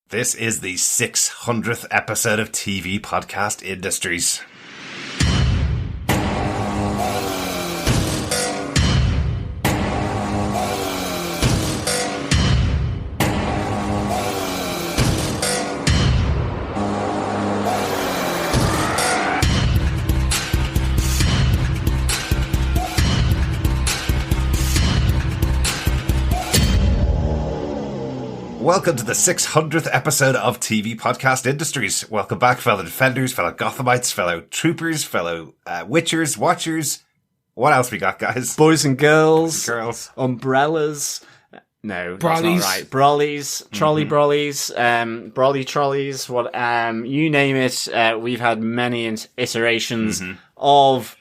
This is the 600th episode of TV Podcast Industries. Welcome to the 600th episode of TV Podcast Industries. Welcome back, fellow Defenders, fellow Gothamites, fellow Troopers, fellow Witchers, Watchers. What else we got, guys? Boys and girls. Girls. Umbrellas. No, Brollies. that's not right. Brollies, trolley brollies, brolly trolleys, what, you name it. We've had many iterations of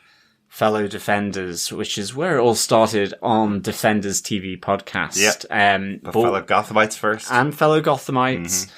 fellow Defenders, which is where it all started on Defenders TV podcast. But fellow Gothamites first. And fellow Gothamites,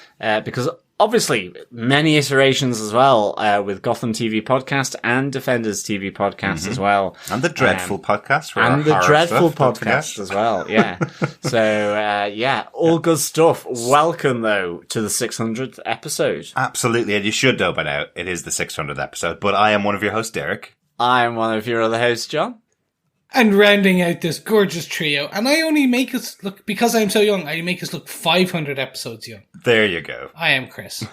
because obviously many iterations as well, with Gotham TV podcast and Defenders TV podcast as well. And the Dreadful podcast. For and our the Dreadful stuff, podcast as well, yeah. So, all good stuff. Welcome, though, to the 600th episode. Absolutely, and you should know by now, it is the 600th episode, but I am one of your hosts, Derek. I am one of your other hosts, John. And rounding out this gorgeous trio, and I only make us look, because I'm so young, I make us look 500 episodes young. There you go. I am Chris.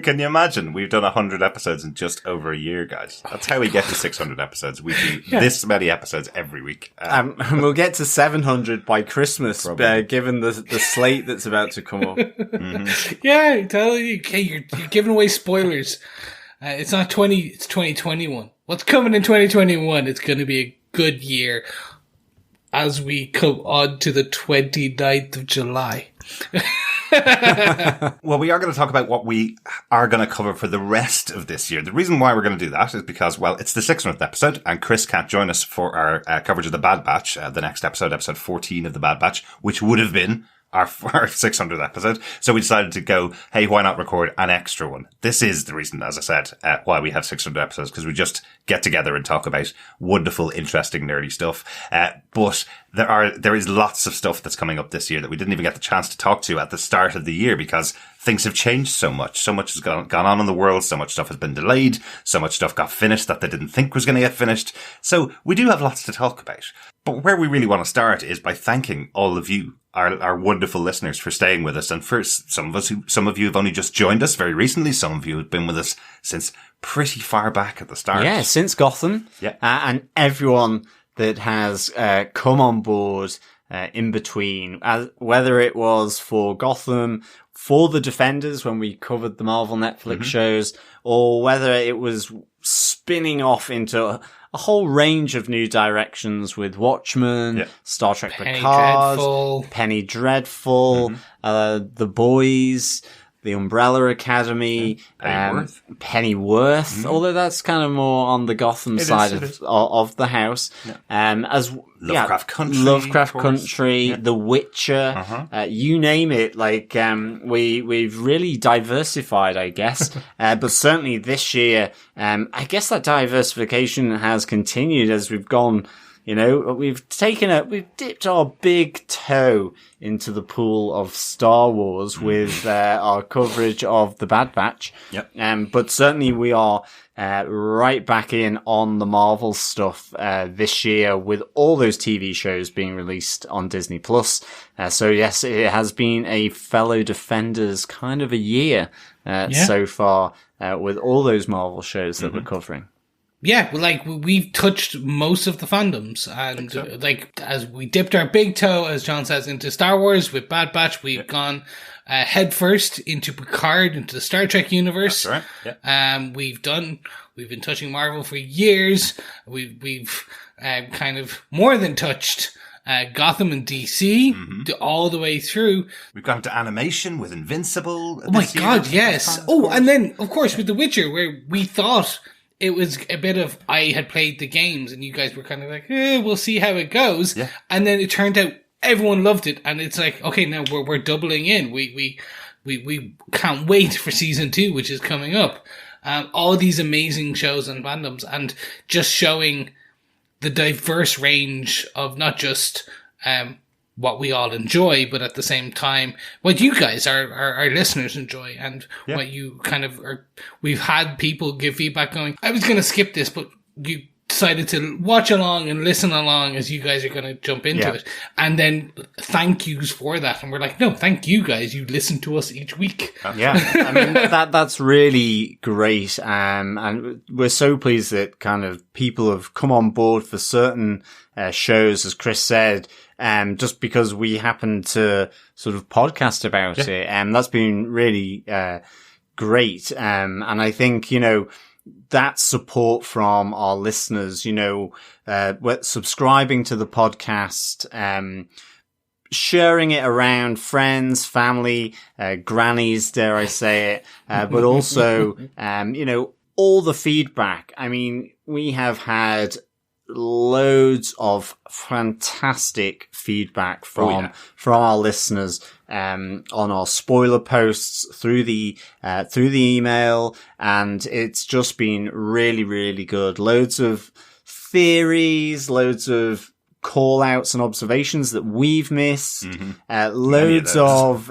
Can you imagine? We've done 100 episodes in just over a year, guys. That's how we get to 600 episodes. We do this many episodes every week. And we'll get to 700 by Christmas, given the slate that's about to come up. Yeah, I tell you, okay, you're giving away spoilers. It's not 20, it's 2021. What's coming in 2021? It's going to be a good year as we come on to the 29th of July. Well, we are going to talk about what we are going to cover for the rest of this year. The reason why we're going to do that is because, well, it's the 600th episode, and Chris can't join us for our coverage of the Bad Batch, the next episode 14 of the Bad Batch, which would have been our 600th episode. So we decided to go, hey, why not record an extra one? This is the reason, as I said, why we have 600 episodes, because we just get together and talk about wonderful, interesting, nerdy stuff. But there is lots of stuff that's coming up this year that we didn't even get the chance to talk to at the start of the year, because things have changed so much. So much has gone on in the world. So much stuff has been delayed. So much stuff got finished that they didn't think was going to get finished. So we do have lots to talk about. But where we really want to start is by thanking all of you, our wonderful listeners, for staying with us. And for some of you have only just joined us very recently. Some of you have been with us since pretty far back at the start. Yeah, since Gotham. Yeah. And everyone that has come on board in between, whether it was for Gotham, for the Defenders when we covered the Marvel Netflix shows, or whether it was spinning off into a whole range of new directions with Watchmen, Star Trek Picard, Penny Dreadful, The Boys, The Umbrella Academy, Pennyworth, although that's kind of more on the Gotham side of the house. As Lovecraft Country, The Witcher, you name it. Like, we've really diversified, I guess. But certainly this year, I guess that diversification has continued as we've gone. You know, we've dipped our big toe into the pool of Star Wars with our coverage of the Bad Batch. But certainly we are right back in on the Marvel stuff this year, with all those TV shows being released on Disney Plus. So yes, it has been a fellow Defenders kind of a year so far, with all those Marvel shows that we're covering. Yeah, like we've touched most of the fandoms, and like as we dipped our big toe, as John says, into Star Wars with Bad Batch, we've gone head first into Picard, into the Star Trek universe. That's right. Yeah. We've been touching Marvel for years. We've kind of more than touched Gotham and DC all the way through. We've gone to animation with Invincible. Oh my God, yes. Oh, and then of course with The Witcher, where we thought it was a bit of, I had played the games and you guys were kind of like, we'll see how it goes. Yeah. And then it turned out everyone loved it. And it's like, okay, now we're doubling in. We can't wait for season 2, which is coming up. All these amazing shows and fandoms, and just showing the diverse range of not just what we all enjoy, but at the same time, what you guys, our listeners, enjoy, and what you kind of are. We've had people give feedback going, I was going to skip this, but you decided to watch along and listen along as you guys are going to jump into it. And then thank yous for that. And we're like, no, thank you guys. You listen to us each week. Yeah. I mean, that's really great. And we're so pleased that kind of people have come on board for certain shows, as Chris said, just because we happen to sort of podcast about it. And that's been really great. And I think, that support from our listeners, subscribing to the podcast, sharing it around friends, family, grannies, dare I say it, but also, all the feedback. I mean, we have had loads of fantastic feedback from our listeners on our spoiler posts through the email, and it's just been really, really good. Loads of theories, loads of call outs and observations that we've missed, loads of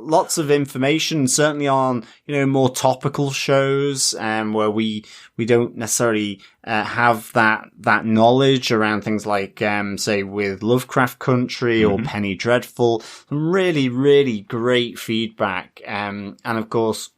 lots of information, certainly on more topical shows where we don't necessarily have that knowledge around things like say with Lovecraft Country or Penny Dreadful. Some really, really great feedback, and of course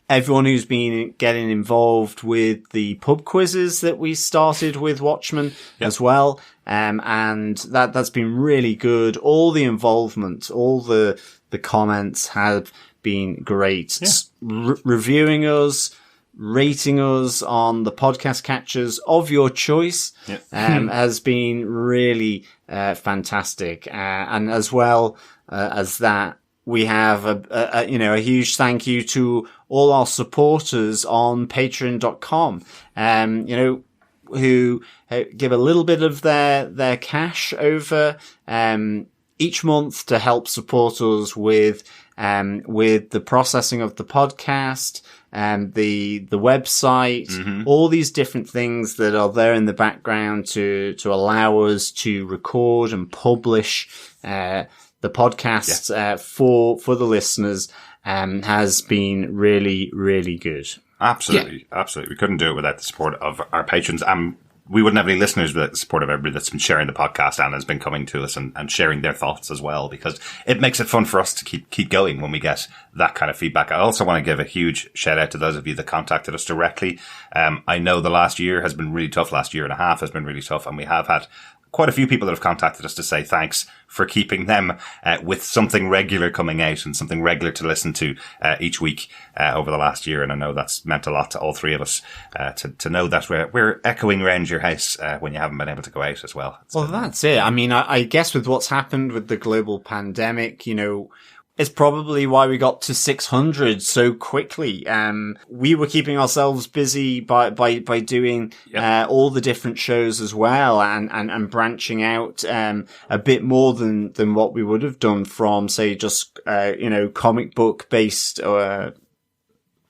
everyone who's been getting involved with the pub quizzes that we started with Watchmen as well. And that's been really good. All the involvement, all the comments have been great. Reviewing us, rating us on the podcast catchers of your choice, has been really, fantastic. And as well, as that, we have a huge thank you to all our supporters on patreon.com, who give a little bit of their cash over, each month to help support us with the processing of the podcast, the website, all these different things that are there in the background to allow us to record and publish, the podcasts, for the listeners, has been really, really good. Absolutely. We couldn't do it without the support of our patrons. We wouldn't have any listeners without the support of everybody that's been sharing the podcast and has been coming to us and sharing their thoughts as well, because it makes it fun for us to keep going when we get that kind of feedback. I also want to give a huge shout out to those of you that contacted us directly. I know the last year has been really tough. Last year and a half has been really tough, and we have had quite a few people that have contacted us to say thanks for keeping them with something regular coming out and something regular to listen to each week over the last year. And I know that's meant a lot to all three of us to know that we're echoing around your house when you haven't been able to go out as well. Well, that's it. I mean, I guess with what's happened with the global pandemic, it's probably why we got to 600 so quickly. We were keeping ourselves busy by doing, all the different shows as well and branching out, a bit more than what we would have done from, say, just, comic book based,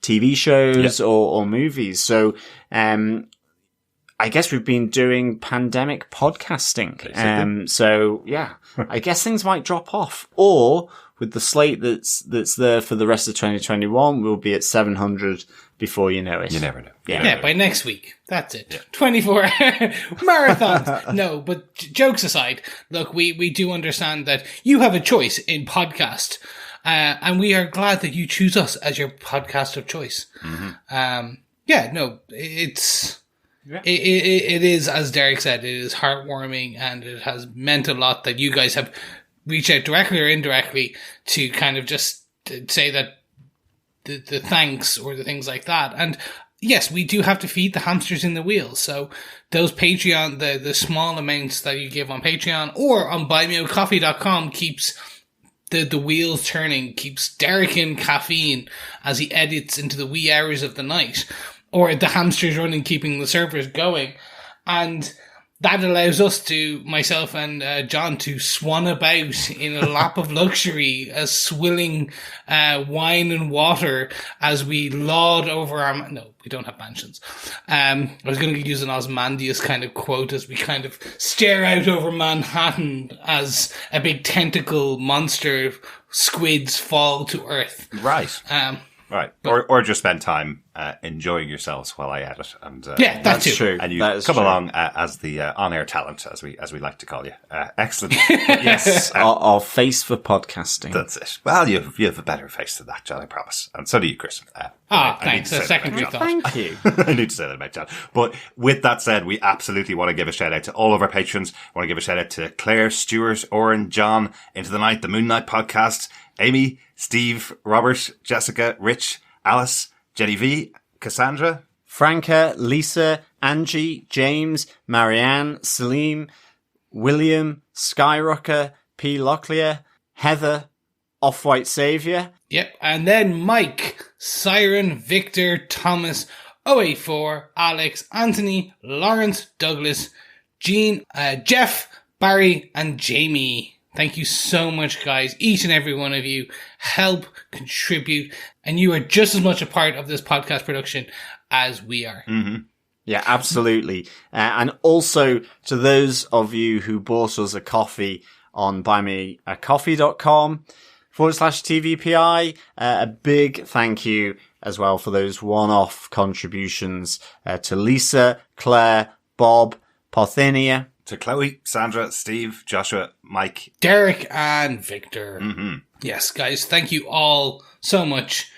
TV shows or movies. So, I guess we've been doing pandemic podcasting. So yeah, I guess things might drop off, or with the slate that's there for the rest of 2021, we'll be at 700 before you know it. You never know. Yeah, by next week. That's it. Yeah. 24 marathons. No, but jokes aside, look, we do understand that you have a choice in podcast, and we are glad that you choose us as your podcast of choice. It is, as Derek said, it is heartwarming, and it has meant a lot that you guys have reached out directly or indirectly to kind of just say that the thanks or the things like that. And yes, we do have to feed the hamsters in the wheel. So those Patreon, the small amounts that you give on Patreon or on buymeacoffee.com keeps the wheels turning, keeps Derek in caffeine as he edits into the wee hours of the night, or the hamsters running, keeping the servers going. And that allows myself and John, to swan about in a lap of luxury, as swilling wine and water as we laud over our... No, we don't have mansions. I was going to use an Ozymandias kind of quote as we kind of stare out over Manhattan as a big tentacle monster squids fall to earth. Right. Right. Or just spend time enjoying yourselves while I edit. And yeah, that's true. And you come along as the on-air talent, as we like to call you. Excellent. Yes. Our face for podcasting. That's it. Well, you have a better face than that, John, I promise. And so do you, Chris. Thanks. A secondary thought. Thank you. I need to say that about John. But with that said, we absolutely want to give a shout out to all of our patrons. We want to give a shout out to Claire, Stuart, Oren, John, Into the Night, the Moon Knight podcast, Amy, Steve, Robert, Jessica, Rich, Alice, Jenny V, Cassandra, Franca, Lisa, Angie, James, Marianne, Salim, William, Skyrocker, P. Locklear, Heather, Off-White Saviour. Yep, and then Mike, Siren, Victor, Thomas, 084, Alex, Anthony, Lawrence, Douglas, Jean, Jeff, Barry, and Jamie. Thank you so much, guys. Each and every one of you help, contribute, and you are just as much a part of this podcast production as we are. Mm-hmm. Yeah, absolutely. And also to those of you who bought us a coffee on buymeacoffee.com/TVPI, a big thank you as well for those one-off contributions to Lisa, Claire, Bob, Parthenia, to Chloe, Sandra, Steve, Joshua, Mike, Derek, and Victor. Mm-hmm. Yes, guys, thank you all so much.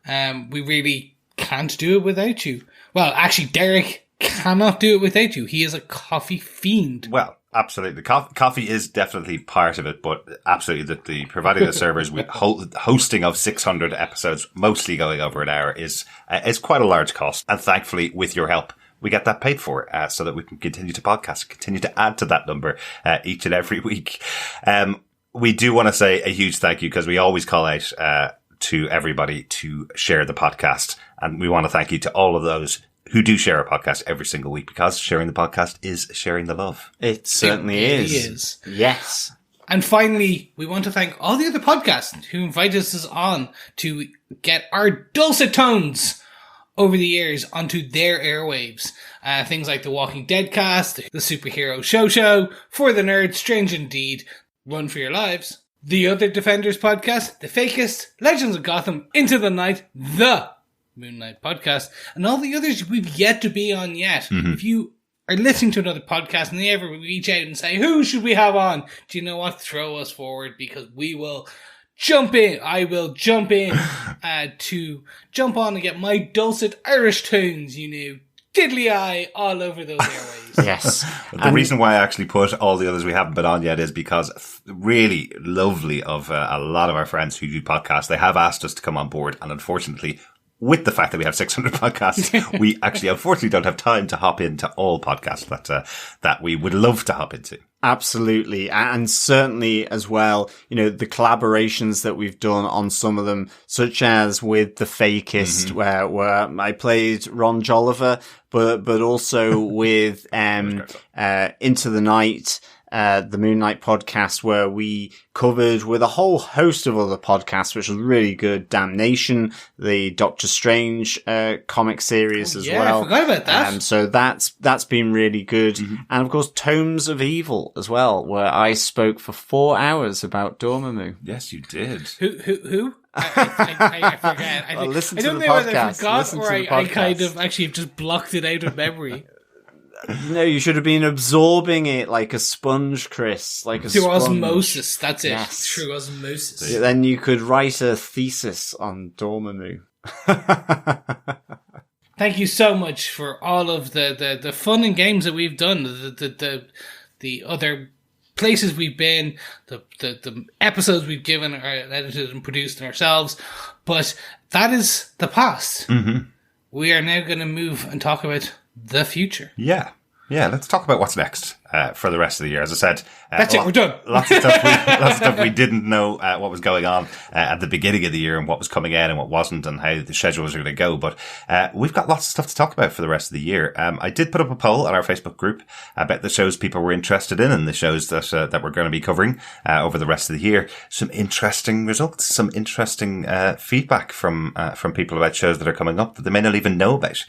We really can't do it without you. Well, actually, Derek cannot do it without you. He is a coffee fiend. Well, absolutely. Coffee is definitely part of it, but absolutely the providing the servers with hosting of 600 episodes, mostly going over an hour, is quite a large cost. And thankfully, with your help, we get that paid for, so that we can continue to podcast, continue to add to that number, each and every week. We do want to say a huge thank you, because we always call out, to everybody to share the podcast. And we want to thank you to all of those who do share our podcast every single week, because sharing the podcast is sharing the love. It certainly is. Yes. And finally, we want to thank all the other podcasts who invited us on to get our dulcet tones over the years onto their airwaves. Things like the Walking Dead cast, the Superhero Show, For the Nerds, Strange Indeed, Run for Your Lives, the Other Defenders podcast, The Fakest, Legends of Gotham, Into the Night, the Moon Knight podcast, and all the others we've yet to be on yet. Mm-hmm. If you are listening to another podcast and they ever reach out and say, who should we have on? Do you know what? Throw us forward, because we will jump in. I will jump in to jump on and get my dulcet Irish tunes, diddly eye all over those airways. Yes. The reason why I actually put all the others we haven't been on yet is because really lovely of a lot of our friends who do podcasts, they have asked us to come on board, and unfortunately, with the fact that we have 600 podcasts, we actually unfortunately don't have time to hop into all podcasts that we would love to hop into. Absolutely. And certainly as well, the collaborations that we've done on some of them, such as with The Fakest, where I played Ron Jolliver, but also with Into the Night, the Moon Knight podcast, where we covered with a whole host of other podcasts, which was really good. Damnation, the Doctor Strange comic series as well. I forgot about that. So that's been really good. Mm-hmm. And of course, Tomes of Evil as well, where I spoke for 4 hours about Dormammu. Yes, you did. Who? I forget. I don't know whether I forgot or I kind of actually just blocked it out of memory. No, you should have been absorbing it like a sponge, Chris. Like a Through sponge. osmosis, that's it. Yes. Through osmosis. Then you could write a thesis on Dormammu. Thank you so much for all of the fun and games that we've done, the other places we've been, the episodes we've given, edited and produced ourselves. But that is the past. Mm-hmm. We are now going to move and talk about the future. Yeah. Yeah, let's talk about what's next for the rest of the year. As I said, that's it. We're done. Lots of stuff we didn't know what was going on at the beginning of the year and what was coming out and what wasn't and how the schedules are going to go. But we've got lots of stuff to talk about for the rest of the year. I did put up a poll on our Facebook group about the shows people were interested in and the shows that we're going to be covering over the rest of the year. Some interesting results, some interesting feedback from people about shows that are coming up that they may not even know about.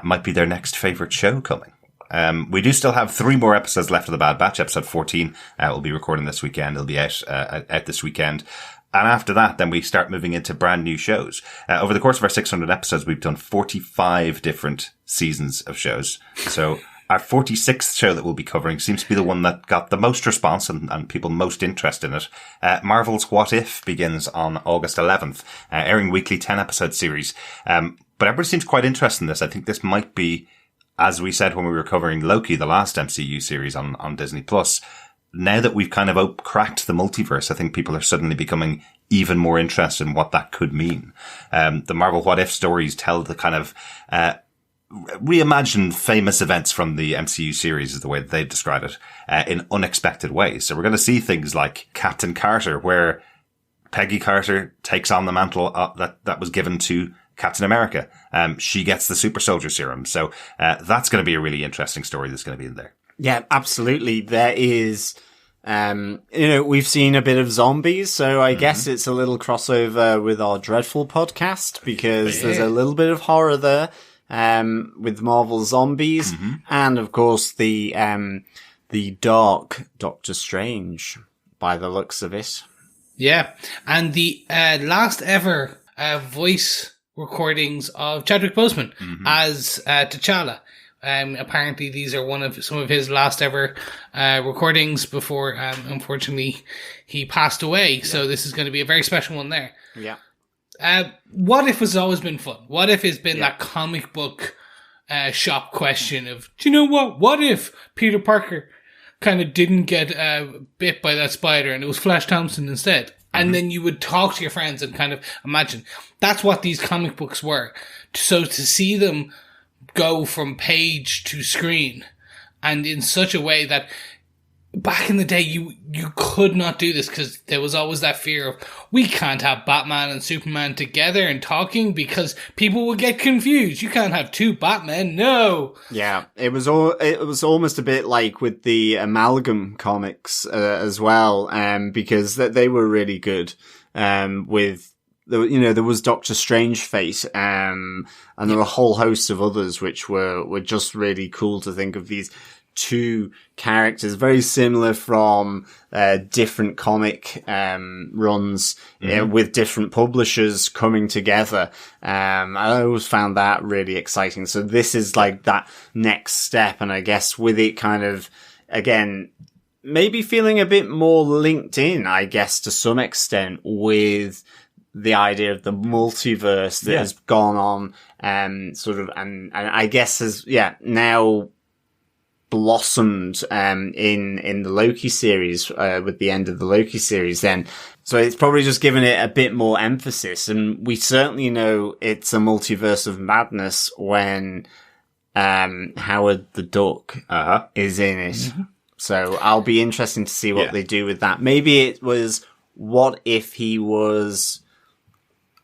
Might be their next favorite show coming. We do still have 3 more episodes left of The Bad Batch. Episode 14 we'll be recording this weekend. It'll be out this weekend. And after that, then we start moving into brand new shows. Over the course of our 600 episodes, we've done 45 different seasons of shows. So our 46th show that we'll be covering seems to be the one that got the most response and people most interested in it. Marvel's What If begins on August 11th, airing weekly 10-episode series. But everybody seems quite interested in this. I think this might be, as we said when we were covering Loki, the last MCU series on Disney Plus, now that we've kind of cracked the multiverse, I think people are suddenly becoming even more interested in what that could mean. The Marvel What If stories tell the kind of reimagined famous events from the MCU series is the way that they describe it, in unexpected ways. So we're going to see things like Captain Carter, where Peggy Carter takes on the mantle that was given to Captain America. She gets the super soldier serum. So that's going to be a really interesting story that's going to be in there. Yeah, absolutely. There is, we've seen a bit of zombies, so I guess it's a little crossover with our Dreadful podcast because there's a little bit of horror there, with Marvel Zombies, and of course the dark Doctor Strange by the looks of it. Yeah. And the last ever voice recordings of Chadwick Boseman as T'Challa. Apparently these are some of his last ever recordings before unfortunately he passed away. Yeah. So this is going to be a very special one there. Yeah. What If has always been fun. What If has been that comic book shop question of, do you know what if Peter Parker kind of didn't get bit by that spider and it was Flash Thompson instead? And then you would talk to your friends and kind of imagine. That's what these comic books were. So to see them go from page to screen and in such a way that back in the day you could not do this because there was always that fear of we can't have Batman and Superman together and talking because people will get confused. You can't have 2 Batmen. No. Yeah, it was almost a bit like with the Amalgam comics as well, because they were really good. With there was Doctor Strange Face, and there were a whole host of others which were just really cool to think of these 2 characters, very similar from different comic runs with different publishers coming together. I always found that really exciting. So this is like that next step, and I guess with it kind of, again, maybe feeling a bit more linked in, I guess, to some extent with the idea of the multiverse that has gone on, and I guess has, now blossomed, in the Loki series, with the end of the Loki series then. So it's probably just given it a bit more emphasis, and we certainly know it's a multiverse of madness when, Howard the Duck, is in it. Mm-hmm. So I'll be interested to see what they do with that. Maybe it was, what if he was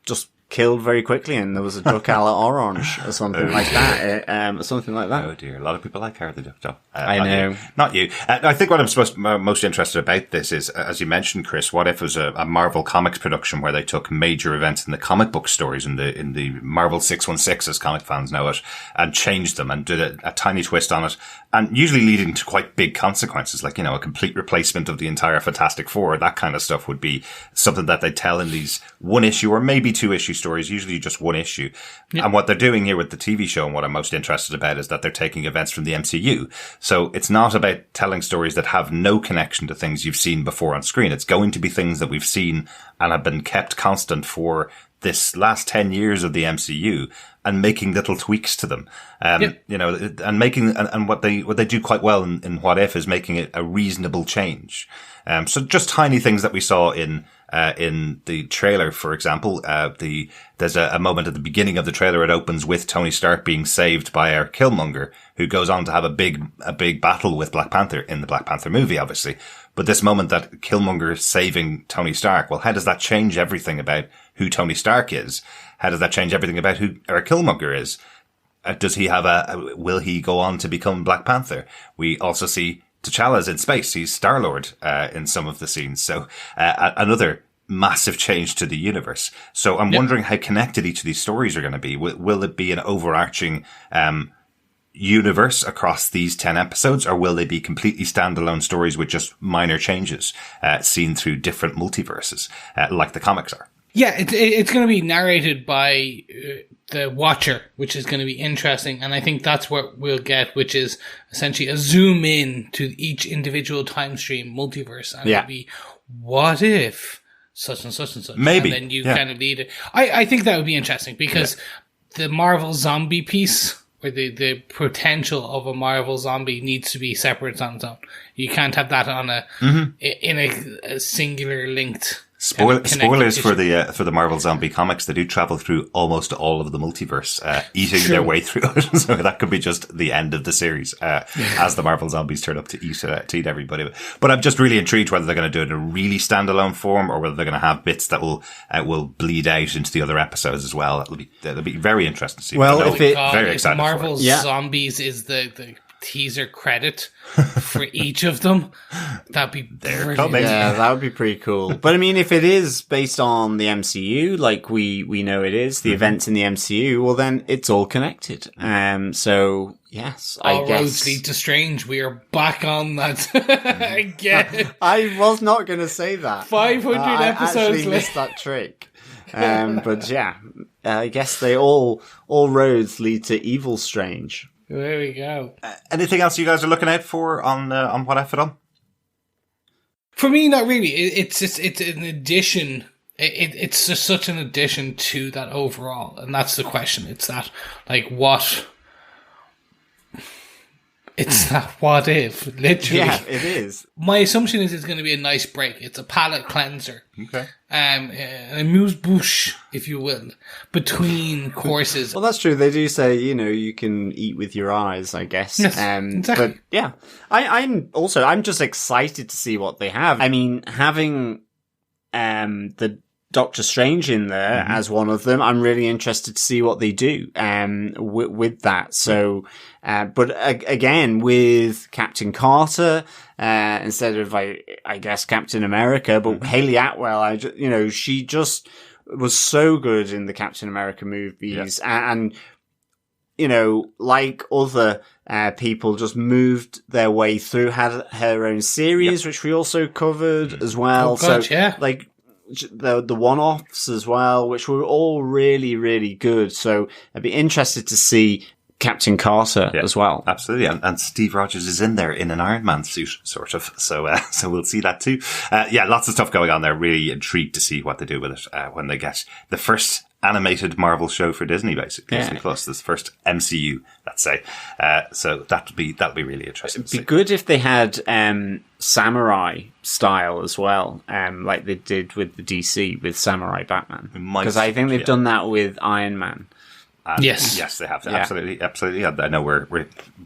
just killed very quickly and there was a duck a la orange or something like that. Something like that. Oh dear, a lot of people like Howard the Duck, John. I know. Not you. I think what I'm most interested about this is, as you mentioned, Chris, what if it was a Marvel Comics production where they took major events in the comic book stories in the Marvel 616, as comic fans know it, and changed them and did a tiny twist on it, and usually leading to quite big consequences, like, a complete replacement of the entire Fantastic Four. That kind of stuff would be something that they tell in these 1-issue or maybe 2-issue stories, usually just 1 issue. Yep. And what they're doing here with the TV show, and what I'm most interested about, is that they're taking events from the MCU. So it's not about telling stories that have no connection to things you've seen before on screen. It's going to be things that we've seen and have been kept constant for this last 10 years of the MCU and making little tweaks to them. You know, and making, and what they do quite well in What If is making it a reasonable change. So just tiny things that we saw in the trailer, for example. There's a moment at the beginning of the trailer. It opens with Tony Stark being saved by our Killmonger, who goes on to have a big battle with Black Panther in the Black Panther movie, obviously. But this moment that Killmonger is saving Tony Stark, well, how does that change everything about who Tony Stark is? How does that change everything about who our Killmonger is? Does he have will he go on to become Black Panther? We also see T'Challa's in space. He's Star-Lord, in some of the scenes. So, another massive change to the universe. So I'm wondering how connected each of these stories are going to be. Will it be an overarching, universe across these 10 episodes, or will they be completely standalone stories with just minor changes, seen through different multiverses, like the comics are? Yeah, it's going to be narrated by the Watcher, which is going to be interesting. And I think that's what we'll get, which is essentially a zoom in to each individual time stream multiverse. And it'll be, what if such and such and such? Maybe. And then you kind of lead it. I think that would be interesting because the Marvel zombie piece, or the potential of a Marvel zombie, needs to be separate on its own. You can't have that on in a singular linked. Spoilers for the Marvel zombie comics. They do travel through almost all of the multiverse, eating their way through it. So that could be just the end of the series, as the Marvel zombies turn up to eat everybody. But I'm just really intrigued whether they're going to do it in a really standalone form, or whether they're going to have bits that will bleed out into the other episodes as well. That'll be very interesting to see. Well, very excited. Marvel zombies is the teaser credit for each of them, that'd be brilliant. Yeah, that would be pretty cool. But I mean, if it is based on the MCU, like we know it is, the events in the MCU, well then it's all connected. So yes, I guess. All roads lead to Strange. We are back on that again. I was not going to say that. 500 episodes. I actually missed that trick. But yeah, I guess they all roads lead to Evil Strange. There we go. Anything else you guys are looking out for on What If It All? For me, not really. It's an addition. It's just such an addition to that overall, and that's the question. It's that, like, what? It's that what if, literally. Yeah, it is. My assumption is it's going to be a nice break. It's a palate cleanser. Okay. A amuse-bouche, if you will, between courses. Well, that's true. They do say, you can eat with your eyes, I guess. Yes, exactly. But yeah, I'm just excited to see what they have. I mean, having the Doctor Strange in there as one of them, I'm really interested to see what they do with that. So, but again, with Captain Carter, instead of I guess Captain America, but Hayley Atwell, she just was so good in the Captain America movies, and like other people, just moved their way through, had her own series, which we also covered as well. Oh, God, so like the one-offs as well, which were all really, really good. So I'd be interested to see Captain Carter as well. Absolutely. And Steve Rogers is in there in an Iron Man suit, sort of. So we'll see that too. Lots of stuff going on there. Really intrigued to see what they do with it, when they get the first animated Marvel show for Disney, basically. Disney Plus, this first MCU, let's say. So that'll be really interesting. It'd be good if they had samurai style as well, like they did with the DC with Samurai Batman. Because I think they've done that with Iron Man. Yes, they have. Absolutely. I know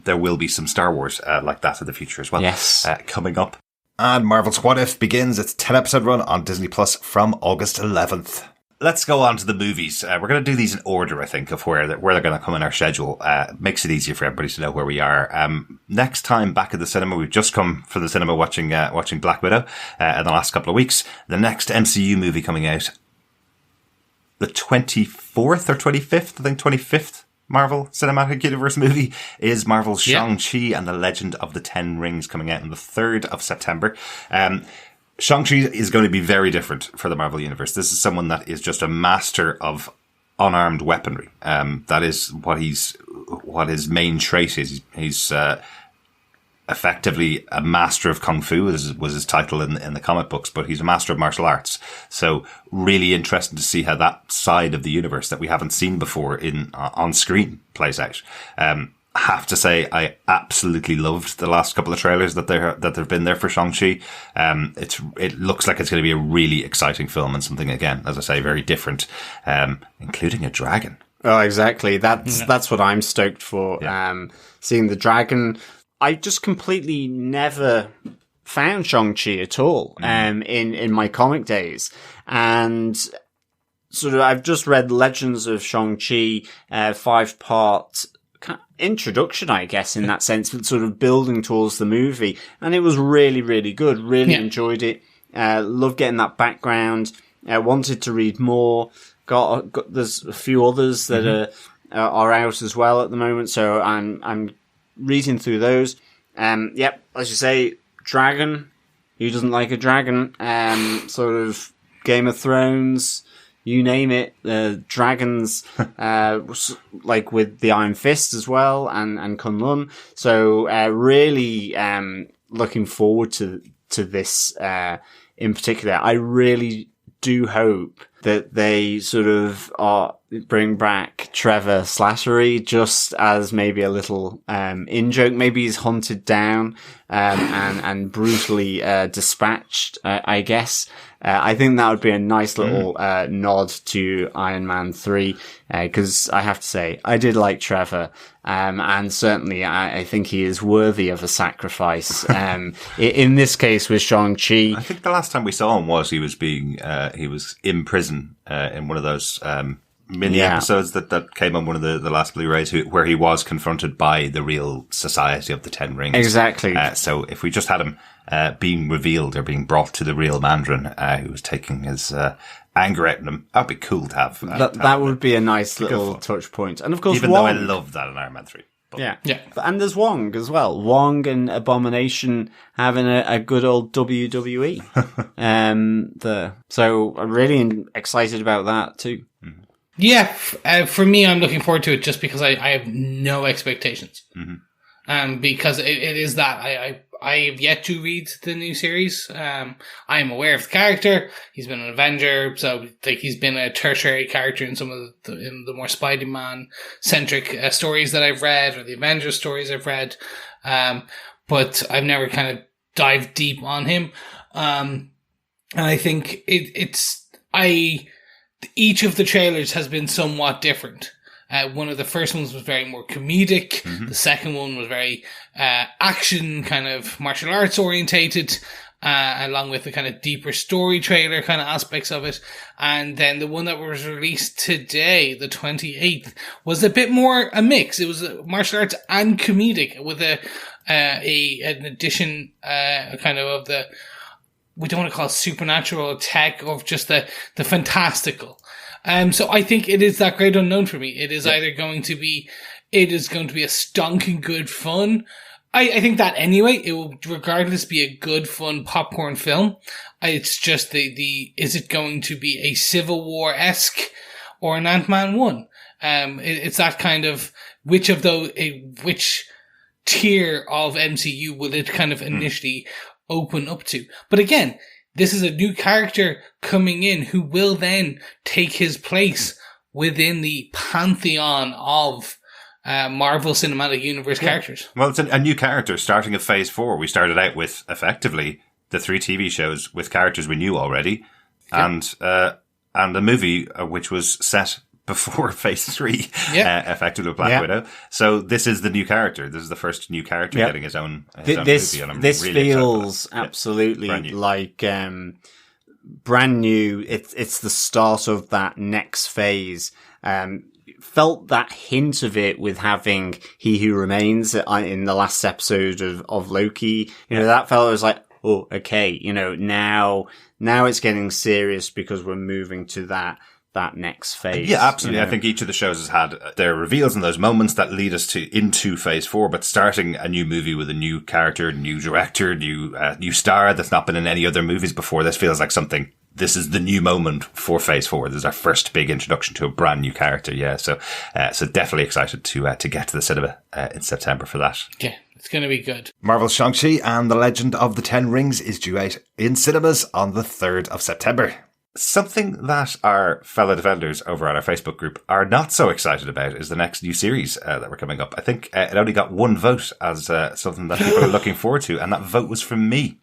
there will be some Star Wars like that in the future as well. Yes, coming up. And Marvel's What If begins its 10-episode run on Disney Plus from August 11th. Let's go on to the movies. We're going to do these in order, I think, of where they're going to come in our schedule. Makes it easier for everybody to know where we are. Next time back at the cinema, we've just come from the cinema watching Black Widow in the last couple of weeks. The next MCU movie coming out, the 24th or 25th, I think 25th Marvel Cinematic Universe movie, is Marvel's Shang-Chi and the Legend of the Ten Rings, coming out on the 3rd of September. Shang-Chi is going to be very different for the Marvel Universe. This is someone that is just a master of unarmed weaponry. That is what his main trait is. He's a effectively a master of kung fu, was his title in the comic books, but he's a master of martial arts. So really interesting to see how that side of the universe that we haven't seen before on screen plays out. Have to say, I absolutely loved the last couple of trailers that they've been there for Shang-Chi. It looks like it's going to be a really exciting film and something, again, as I say, very different, including a dragon. Oh, exactly. That's what I'm stoked for. Yeah. Seeing the dragon. I just completely never found Shang-Chi at all, in my comic days. And sort of, I've just read Legends of Shang-Chi, 5-part introduction, I guess, in that sense, but sort of building towards the movie. And it was really, really good. Really enjoyed it. Loved getting that background. Wanted to read more. There's a few others that are out as well at the moment, so I'm reading through those. Yep, as you say, dragon. Who doesn't like a dragon? Sort of Game of Thrones. You name it, dragons, like with the Iron Fist as well, and Kunlun. So, really, looking forward to this, in particular. I really do hope that they sort of bring back Trevor Slattery just as maybe a little, in-joke. Maybe he's hunted down, and brutally, dispatched, I guess. I think that would be a nice little nod to Iron Man 3, because I have to say, I did like Trevor, and certainly I think he is worthy of a sacrifice. In this case with Shang-Chi. I think the last time we saw him was he was in prison, in one of those, mini episodes that came on one of the last Blu-rays where he was confronted by the real Society of the Ten Rings. Exactly. So if we just had him being revealed or being brought to the real Mandarin who was taking his anger out of him, that'd be cool to have. That would be a nice little touch point. And of course, even though I love that in Iron Man 3. But. Yeah. And there's Wong as well. Wong and Abomination having a good old WWE. So I'm really excited about that too. Mm-hmm. Yeah, for me, I'm looking forward to it just because I have no expectations. Mm-hmm. Because it is that I have yet to read the new series. I am aware of the character. He's been an Avenger, so like he's been a tertiary character in some of the more Spider-Man centric stories that I've read, or the Avengers stories I've read. But I've never kind of dived deep on him. And I think each of the trailers has been somewhat different. One of the first ones was very more comedic. Mm-hmm. The second one was very action, kind of martial arts orientated, along with the kind of deeper story trailer kind of aspects of it. And then the one that was released today, the 28th, was a bit more a mix. It was martial arts and comedic with an addition kind of the, we don't want to call it supernatural tech, of just the fantastical. So I think it is that great unknown for me. It is either going to be a stonking good fun. I think that anyway, it will regardless be a good fun popcorn film. It's just is it going to be a Civil War-esque or an Ant-Man 1? It's that kind of, which tier of MCU will it kind of initially open up to? But again, this is a new character coming in who will then take his place within the pantheon of Marvel Cinematic Universe characters. Well, it's a new character starting at Phase 4. We started out with, effectively, the 3 TV shows with characters we knew already, and a movie which was set before Phase 3, effectively with Black Widow. So this is the new character. This is the first new character getting his own movie. And this really feels absolutely like brand new. It's the start of that next phase. Felt that hint of it with having He Who Remains in the last episode of Loki. That felt was like, oh, okay, now it's getting serious because we're moving to that next phase. Yeah, absolutely. I think each of the shows has had their reveals and those moments that lead us into Phase 4, but starting a new movie with a new character, new director, new star that's not been in any other movies before, this feels like something. This is the new moment for Phase 4. This is our first big introduction to a brand new character. Yeah, so definitely excited to get to the cinema in September for that. Yeah, It's going to be good. Marvel's Shang-Chi and the Legend of the Ten Rings is due out in cinemas on the 3rd of September. Something that our fellow defenders over at our Facebook group are not so excited about is the next new series that we're coming up. I think it only got one vote as something that people are looking forward to, and that vote was from me.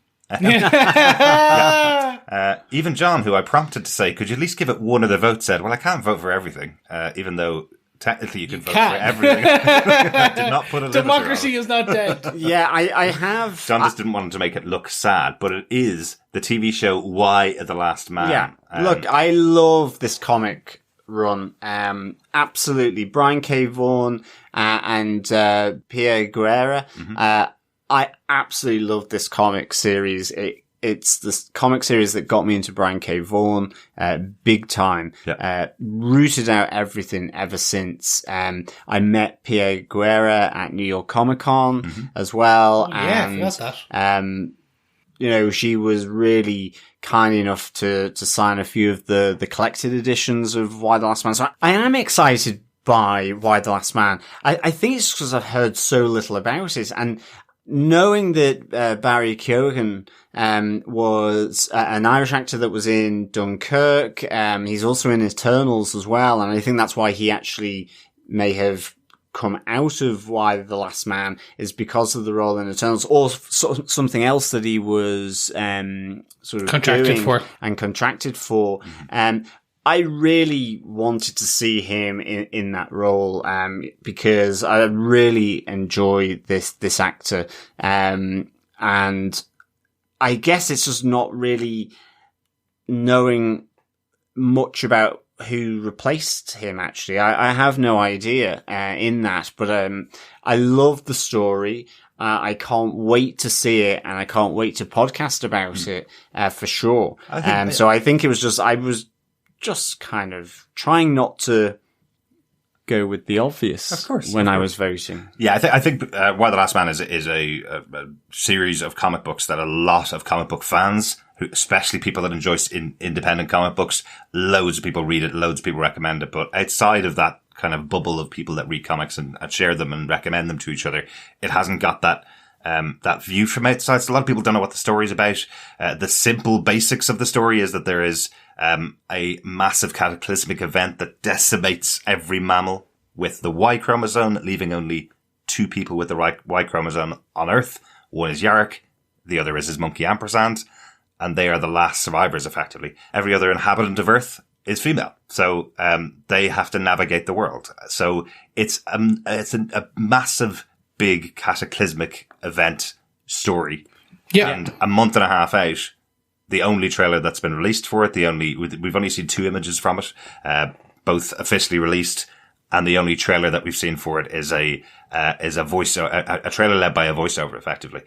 Even John, who I prompted to say, could you at least give it one other vote, said, well, I can't vote for everything, even though technically you can vote for everything. I did not put a democracy is not dead. Yeah, I have. John just didn't want to make it look sad, but it is the TV show Why the Last Man. Yeah, look, I love this comic run. Absolutely. Brian K. Vaughan and Pierre Guerra. Mm-hmm. I absolutely love this comic series. It's this comic series that got me into Brian K. Vaughan, big time. Yep. Rooted out everything ever since. I met Pierre Guerra at New York Comic Con as well. Oh, yeah, I forgot that. You know, she was really kind enough to sign a few of the collected editions of Why the Last Man. So I am excited by Why the Last Man. I think it's because I've heard so little about it, and knowing that Barry Keoghan was an Irish actor that was in Dunkirk, he's also in Eternals as well, and I think that's why he actually may have come out of Why the Last Man, is because of the role in Eternals, or something else that he was sort of contracted for. I really wanted to see him in that role, because I really enjoy this actor. And I guess it's just not really knowing much about who replaced him, actually. I have no idea, in that, but, I love the story. I can't wait to see it, and I can't wait to podcast about it, for sure. So I think it was I was just kind of trying not to go with the obvious, of course, when I was voting. Yeah, I think Why the Last Man is a series of comic books that a lot of comic book fans, especially people that enjoy independent comic books, loads of people read it, loads of people recommend it. But outside of that kind of bubble of people that read comics and share them and recommend them to each other, it hasn't got that view from outside. So a lot of people don't know what the story is about. The simple basics of the story is that there is a massive cataclysmic event that decimates every mammal with the Y chromosome, leaving only 2 people with the Y chromosome on Earth. One is Yarick, the other is his monkey Ampersand, and they are the last survivors, effectively. Every other inhabitant of Earth is female, so they have to navigate the world. So it's a massive, big, cataclysmic event story. Yeah. And a month and a half out, the only trailer that's been released for it, we've only seen 2 images from it, both officially released, and the only trailer that we've seen for it is a voiceover, a trailer led by a voiceover, effectively.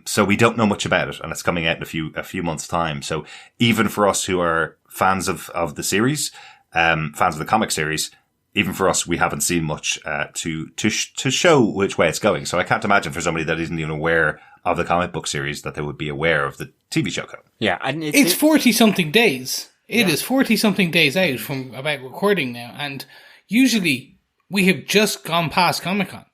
So we don't know much about it, and it's coming out in a few months' time. So even for us who are fans of the series, fans of the comic series, even for us, we haven't seen much to show which way it's going. So I can't imagine for somebody that isn't even aware of the comic book series that they would be aware of the TV show coming. Yeah, and it's 40-something days. It is 40-something days out from about recording now, and usually we have just gone past Comic-Con.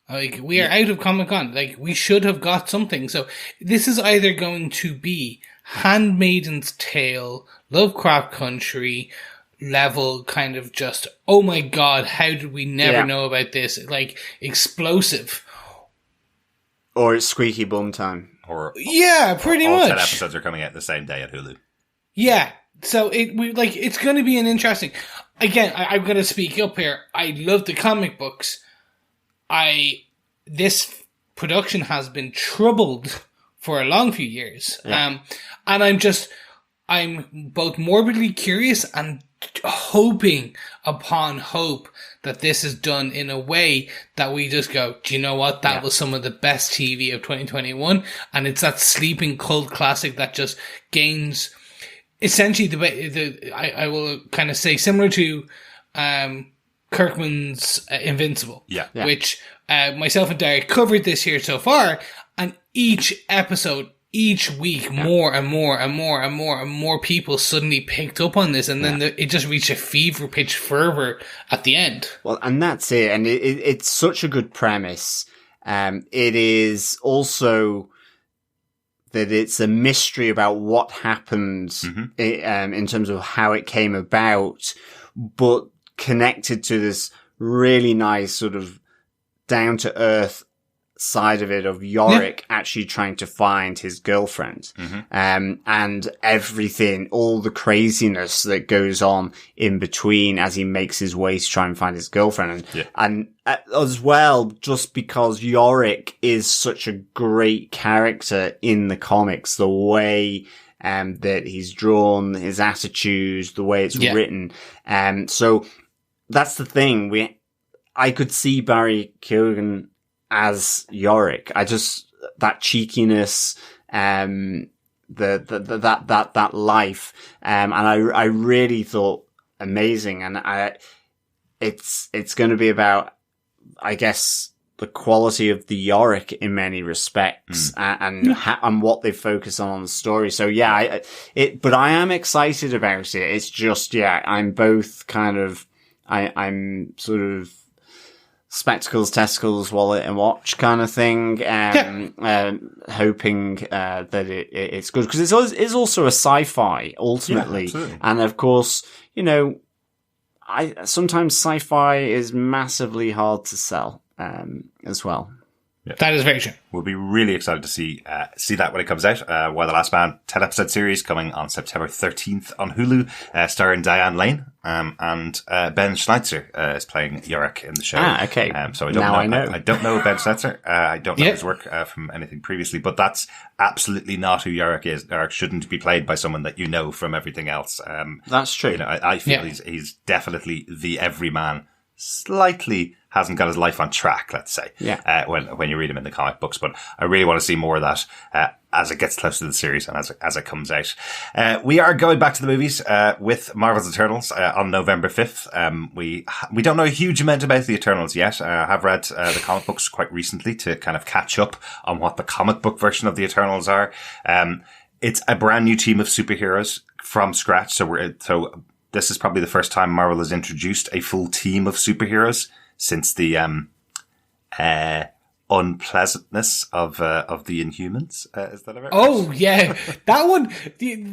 Like, we are out of Comic-Con. Like, we should have got something. So this is either going to be Handmaiden's Tale, Lovecraft Country level kind of just, oh my god, how did we never know about this? Like, explosive. Or it's Squeaky Bum time. Or pretty all much. 10 episodes are coming out the same day at Hulu. Yeah. So it's going to be an interesting. Again, I'm going to speak up here. I love the comic books. This production has been troubled for a long few years. Yeah. And I'm both morbidly curious and hoping upon hope that this is done in a way that we just go, do you know what? That was some of the best TV of 2021. And it's that sleeping cult classic that just gains essentially I will kind of say similar to, Kirkman's Invincible. Yeah. Which, myself and Derek covered this here so far. And each episode, each week, more and more and more and more and more people suddenly picked up on this, and then it just reached a fever pitch fervor at the end. Well, and that's it. And it's such a good premise. It is also that it's a mystery about what happened in terms of how it came about, but connected to this really nice sort of down-to-earth side of it of Yorick actually trying to find his girlfriend. And everything, all the craziness that goes on in between as he makes his way to try and find his girlfriend. And as well, just because Yorick is such a great character in the comics, the way that he's drawn, his attitudes, the way it's written. So that's the thing. I could see Barry Keoghan as Yorick. That cheekiness, that life. And I really thought amazing. And it's going to be about, I guess, the quality of the Yorick in many respects and what they focus on the story. So but I am excited about it. It's just, I'm both kind of, I'm sort of, spectacles, testicles, wallet and watch kind of thing. Hoping that it's good because it's also a sci-fi ultimately, and of course, sometimes sci-fi is massively hard to sell as well. Yeah. That is very true. We'll be really excited to see that when it comes out. While the Last Man 10-episode series coming on September 13th on Hulu, starring Diane Lane, and Ben Schneitzer is playing Yorick in the show. Okay. So I don't know Ben Schneitzer. I don't know his work from anything previously, but that's absolutely not who Yorick is. Yorick shouldn't be played by someone that you know from everything else. That's true. I feel he's definitely the everyman. Slightly hasn't got his life on track, let's say, when you read him in the comic books. But I really want to see more of that as it gets closer to the series and as it comes out. We are going back to the movies with Marvel's Eternals on November 5th. We don't know a huge amount about the Eternals yet. I have read the comic books quite recently to kind of catch up on what the comic book version of the Eternals are. It's a brand new team of superheroes from scratch. So this is probably the first time Marvel has introduced a full team of superheroes since the unpleasantness of the Inhumans. Is that right? Oh yeah, that one,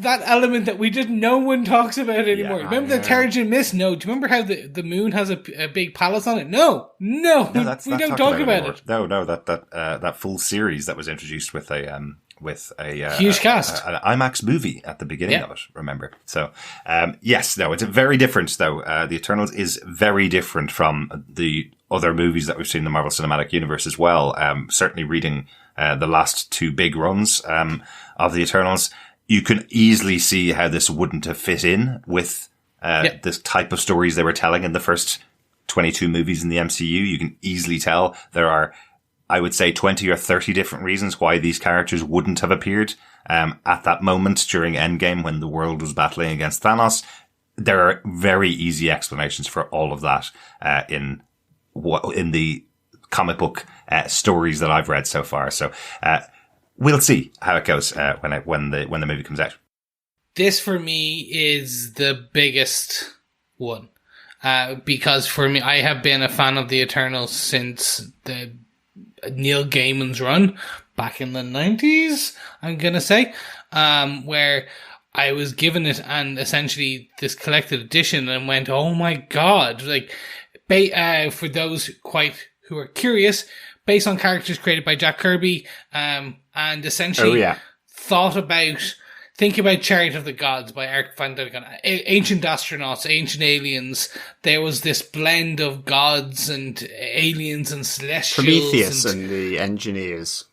that element that no one talks about anymore. Remember the Terrigen Mist? No. Do you remember how the moon has a big palace on it? No, we don't talk about it. No, that full series that was introduced with a huge cast, an IMAX movie at the beginning of it. Remember? So it's very different though. The Eternals is very different from the other movies that we've seen in the Marvel Cinematic Universe as well. Certainly reading the last two big runs of the Eternals, you can easily see how this wouldn't have fit in with this type of stories they were telling in the first 22 movies in the MCU. You can easily tell there are, I would say, 20 or 30 different reasons why these characters wouldn't have appeared at that moment during Endgame when the world was battling against Thanos. There are very easy explanations for all of that in the comic book stories that I've read so far. So we'll see how it goes when the movie comes out. This for me is the biggest one because for me, I have been a fan of the Eternals since the Neil Gaiman's run back in the 90s, I'm gonna say, where I was given it and essentially this collected edition and went, oh my god, like, for those who are curious, based on characters created by Jack Kirby, and essentially think about Chariot of the Gods by Eric Van Duyken. Ancient astronauts, ancient aliens. There was this blend of gods and aliens and celestials. Prometheus and the engineers.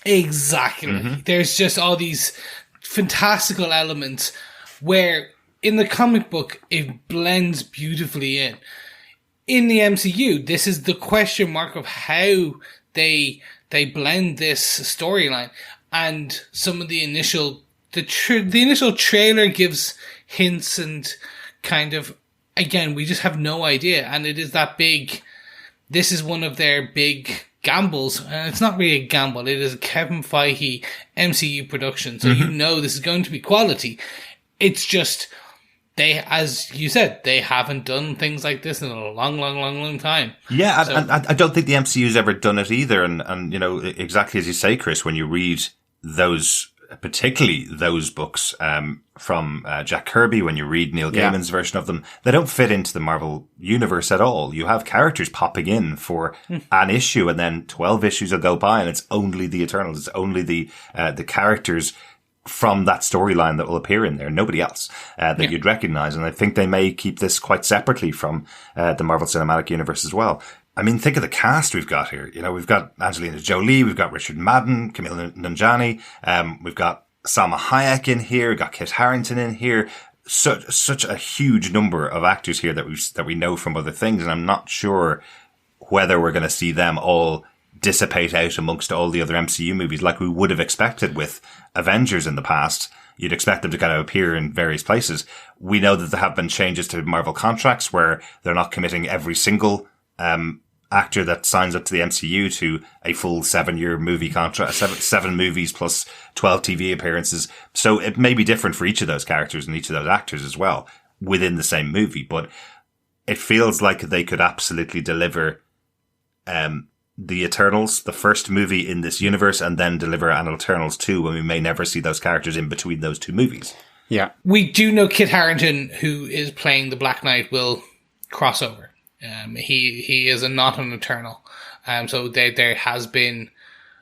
Exactly. Mm-hmm. There's just all these fantastical elements where in the comic book it blends beautifully in. In the MCU, this is the question mark of how they blend this storyline, and some of the initial trailer gives hints and kind of, again, we just have no idea, and it is that big. This is one of their big gambles, and it's not really a gamble. It is a Kevin Feige MCU production, so you know this is going to be quality. It's just they, as you said, they haven't done things like this in a long time. Yeah, so, I don't think the MCU's ever done it either. And, you know, exactly as you say, Chris, when you read those, particularly those books, from Jack Kirby, when you read Neil Gaiman's version of them, they don't fit into the Marvel universe at all. You have characters popping in for an issue, and then 12 issues will go by and it's only the Eternals. It's only the characters from that storyline that will appear in there. Nobody else that you'd recognize. And I think they may keep this quite separately from the Marvel Cinematic Universe as well. I mean, think of the cast we've got here. You know, we've got Angelina Jolie, we've got Richard Madden, Camille Nanjiani, we've got Salma Hayek in here, we've got Kit Harington in here. Such a huge number of actors here that we know from other things, and I'm not sure whether we're going to see them all dissipate out amongst all the other MCU movies like we would have expected with Avengers in the past. You'd expect them to kind of appear in various places. We know that there have been changes to Marvel contracts where they're not committing every single actor that signs up to the MCU to a full 7-year movie contract, seven movies plus 12 TV appearances. So it may be different for each of those characters and each of those actors as well within the same movie, but it feels like they could absolutely deliver the Eternals, the first movie in this universe, and then deliver an Eternals 2 when we may never see those characters in between those two movies. Yeah. We do know Kit Harington, who is playing the Black Knight, will cross over. He is not an Eternal. So there has been,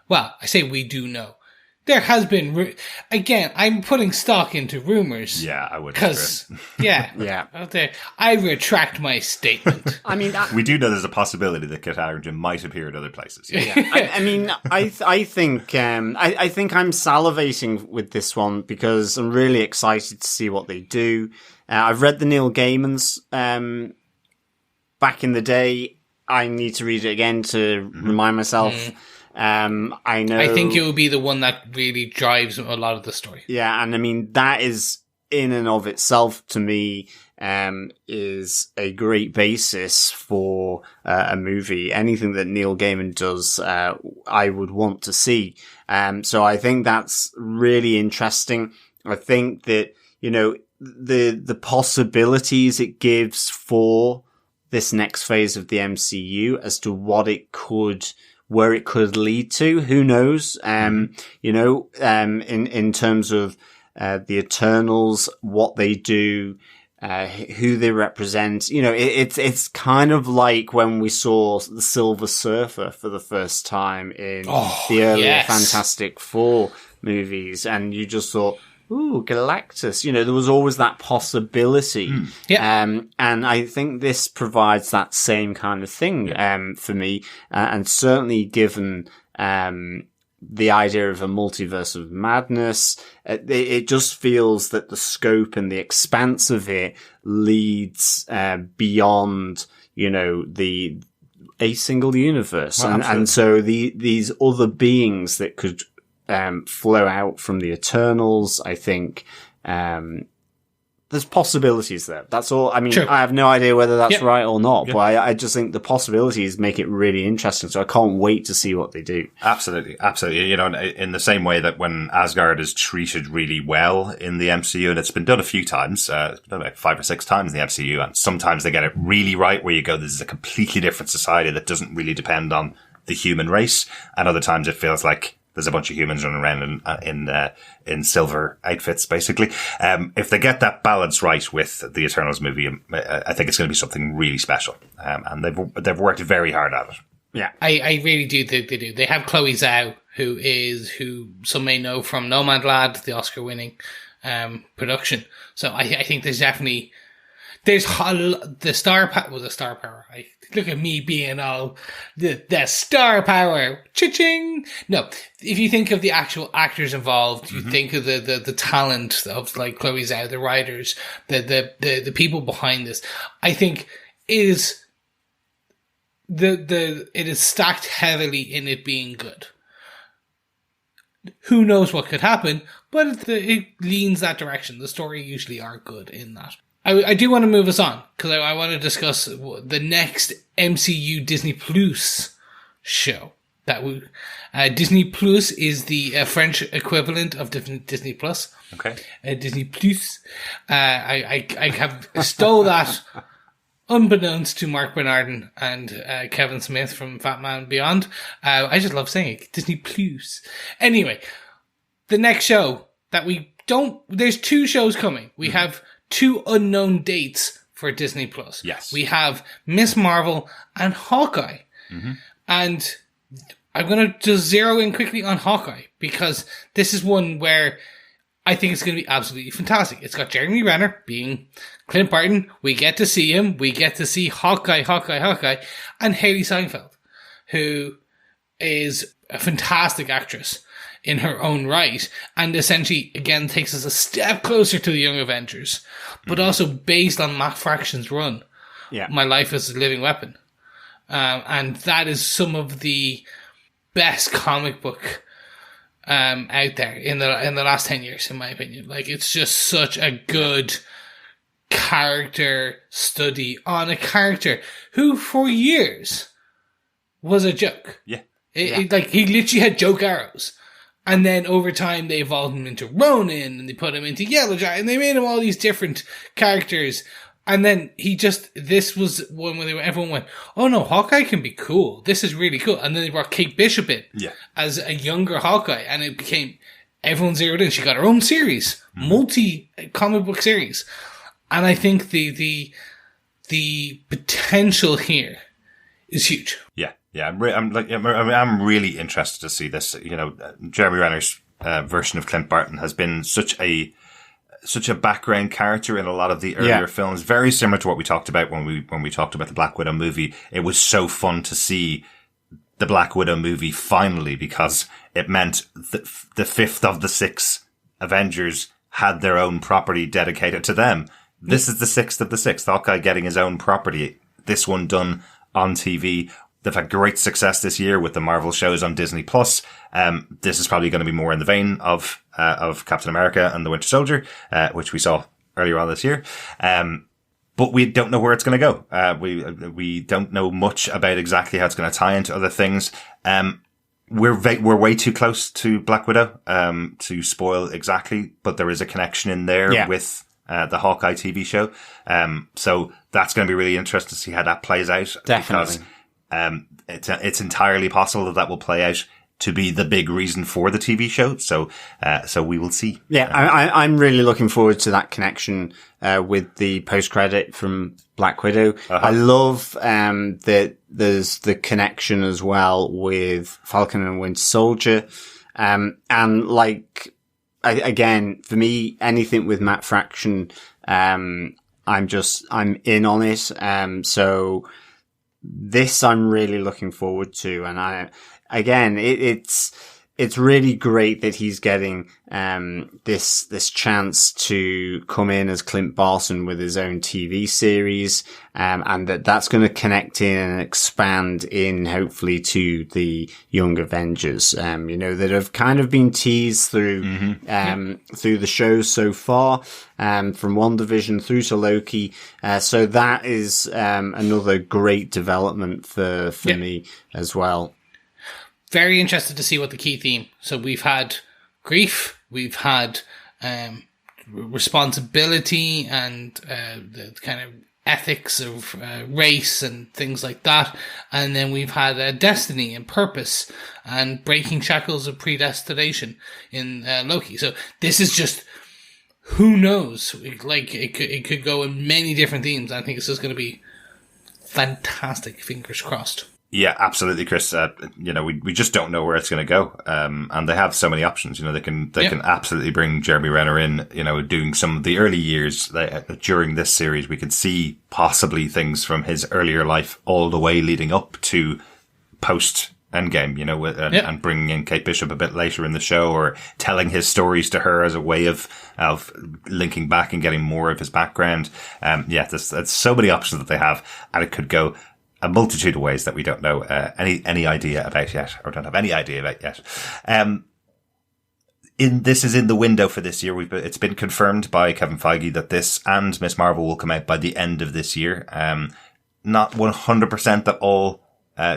well, I say we do know. There has been, again, I'm putting stock into rumors. Yeah, I would. Because, yeah. I retract my statement. I mean, we do know there's a possibility that Kit Harington might appear in other places. Yeah. I mean, I think I'm salivating with this one because I'm really excited to see what they do. I've read the Neil Gaiman's back in the day. I need to read it again to remind myself. I know. I think it will be the one that really drives a lot of the story. Yeah, and I mean that is in and of itself to me is a great basis for a movie. Anything that Neil Gaiman does, I would want to see. So I think that's really interesting. I think that, you know, the possibilities it gives for this next phase of the MCU as to what it could, where it could lead to, who knows? You know, in terms of the Eternals, what they do, who they represent. You know, it's kind of like when we saw the Silver Surfer for the first time in the earlier Fantastic Four movies, and you just thought, ooh, Galactus. You know, there was always that possibility. And I think this provides that same kind of thing, for me. And certainly given, the idea of a multiverse of madness, it just feels that the scope and the expanse of it leads, beyond, you know, a single universe. Well, and so these other beings that could, flow out from the Eternals, I think, there's possibilities there. That's all. I mean, I have no idea whether that's right or not, but I just think the possibilities make it really interesting. So I can't wait to see what they do. Absolutely. You know, in the same way that when Asgard is treated really well in the MCU, and it's been done a few times, it's been about 5 or 6 times in the MCU, and sometimes they get it really right where you go, this is a completely different society that doesn't really depend on the human race. And other times it feels like there's a bunch of humans running around in silver outfits, basically. If they get that balance right with the Eternals movie, I think it's going to be something really special. And they've worked very hard at it. Yeah, I really do think they do. They have Chloe Zhao, who some may know from Nomadland, the Oscar-winning production. So I think there's definitely the star power. Look at me being all the star power. Cha-ching! No, if you think of the actual actors involved, you think of the talent of like Chloe Zhao, the writers, the people behind this. I think it is stacked heavily in it being good. Who knows what could happen, but it leans that direction. The story usually are good in that. I do want to move us on, because I want to discuss the next MCU Disney Plus show Disney Plus is the French equivalent of Disney Plus. Okay. Disney Plus. I have stole that unbeknownst to Mark Bernardin and Kevin Smith from Fat Man Beyond. I just love saying it. Disney Plus. Anyway, the next show that there's 2 shows coming. We have 2 unknown dates for Disney Plus. Yes. We have Miss Marvel and Hawkeye. Mm-hmm. And I'm going to just zero in quickly on Hawkeye, because this is one where I think it's going to be absolutely fantastic. It's got Jeremy Renner being Clint Barton. We get to see him. We get to see Hawkeye. And Haley Steinfeld, who is a fantastic actress in her own right, and essentially, again, takes us a step closer to the Young Avengers, but also based on Matt Fraction's run. Yeah. My Life as a Living Weapon. And that is some of the best comic book out there in the last 10 years, in my opinion. Like, it's just such a good character study on a character who for years was a joke. Yeah. Like, he literally had joke arrows. And then over time they evolved him into Ronin, and they put him into Yellowjacket, and they made him all these different characters. And then this was one where everyone went, oh no, Hawkeye can be cool. This is really cool. And then they brought Kate Bishop in as a younger Hawkeye, and it became, everyone zeroed in. She got her own series, multi-comic book series. And I think the potential here is huge. Yeah. Yeah. I'm really interested to see this. You know, Jeremy Renner's version of Clint Barton has been such a background character in a lot of the earlier films, very similar to what we talked about when we talked about the Black Widow movie. It was so fun to see the Black Widow movie finally, because it meant that the 5th of the 6 Avengers had their own property dedicated to them. This is the 6th of the 6th, Hawkeye getting his own property. This one done on TV. They've had great success this year with the Marvel shows on Disney Plus. This is probably going to be more in the vein of Captain America and the Winter Soldier, which we saw earlier on this year. But we don't know where it's going to go. We don't know much about exactly how it's going to tie into other things. We're way too close to Black Widow, to spoil exactly, but there is a connection in there with, the Hawkeye TV show. So that's going to be really interesting to see how that plays out. Definitely. Because, it's entirely possible that will play out to be the big reason for the TV show. So we will see. Yeah, I'm really looking forward to that connection with the post credit from Black Widow. I love that there's the connection as well with Falcon and Winter Soldier. And like, again, for me, anything with Matt Fraction, I'm in on it. So this I'm really looking forward to. And it's really great that he's getting, this chance to come in as Clint Barton with his own TV series, and that's going to connect in and expand in hopefully to the Young Avengers, that have kind of been teased through the shows so far, from WandaVision through to Loki. So that is, another great development for me as well. Very interested to see what the key theme. So we've had grief, we've had responsibility, and the kind of ethics of race and things like that, and then we've had destiny and purpose and breaking shackles of predestination in Loki. So this is just, who knows? Like, it could go in many different themes. I think this is going to be fantastic. Fingers crossed. Yeah, absolutely, Chris. We just don't know where it's going to go. And they have so many options. They can absolutely bring Jeremy Renner in, doing some of the early years during this series. We could see possibly things from his earlier life all the way leading up to post Endgame, and bringing in Kate Bishop a bit later in the show, or telling his stories to her as a way of linking back and getting more of his background. There's so many options that they have, and it could go a multitude of ways that we don't know any idea about yet, or don't have any idea about yet. This is in the window for this year. It's been confirmed by Kevin Feige that this and Miss Marvel will come out by the end of this year. Not 100% that all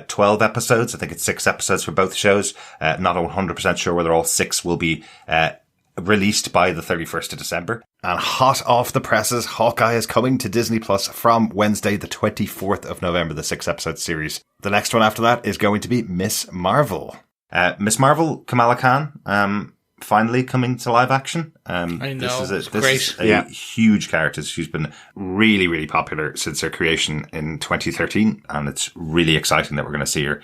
12 episodes. I think it's 6 episodes for both shows. Not 100% sure whether all 6 will be released by the 31st of December. And hot off the presses, Hawkeye is coming to Disney Plus from Wednesday, the 24th of November, the 6-episode series. The next one after that is going to be Miss Marvel. Miss Marvel, Kamala Khan, finally coming to live action. I know, this is a huge character. She's been really, really popular since her creation in 2013, and it's really exciting that we're going to see her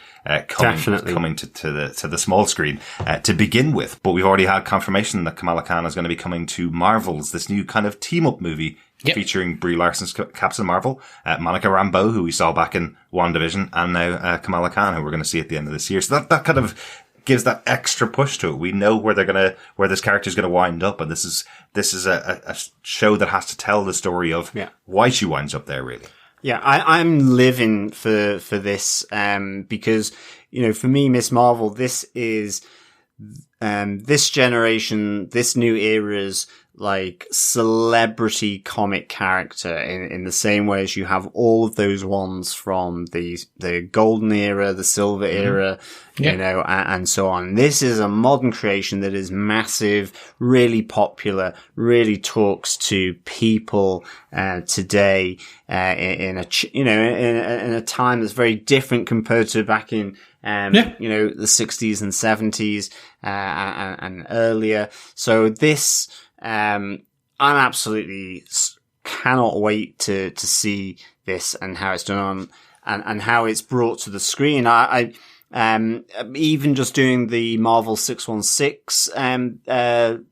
coming to the small screen to begin with. But we've already had confirmation that Kamala Khan is going to be coming to Marvel's, this new kind of team-up movie featuring Brie Larson's Captain Marvel, Monica Rambeau, who we saw back in WandaVision, and now Kamala Khan, who we're going to see at the end of this year. So that kind of gives that extra push to it. We know where this character is going to wind up, and this is a show that has to tell the story of why she winds up there, really. Yeah, I'm living for this, because, for me, Miss Marvel, this is, this generation, this new era's, like, celebrity comic character in the same way as you have all of those ones from the golden era, the silver era, and so on. This is a modern creation that is massive, really popular, really talks to people, today, in a time that's very different compared to back in, the 60s and 70s, and earlier. So this, I absolutely cannot wait to see this and how it's done and how it's brought to the screen. I even just doing the Marvel 616,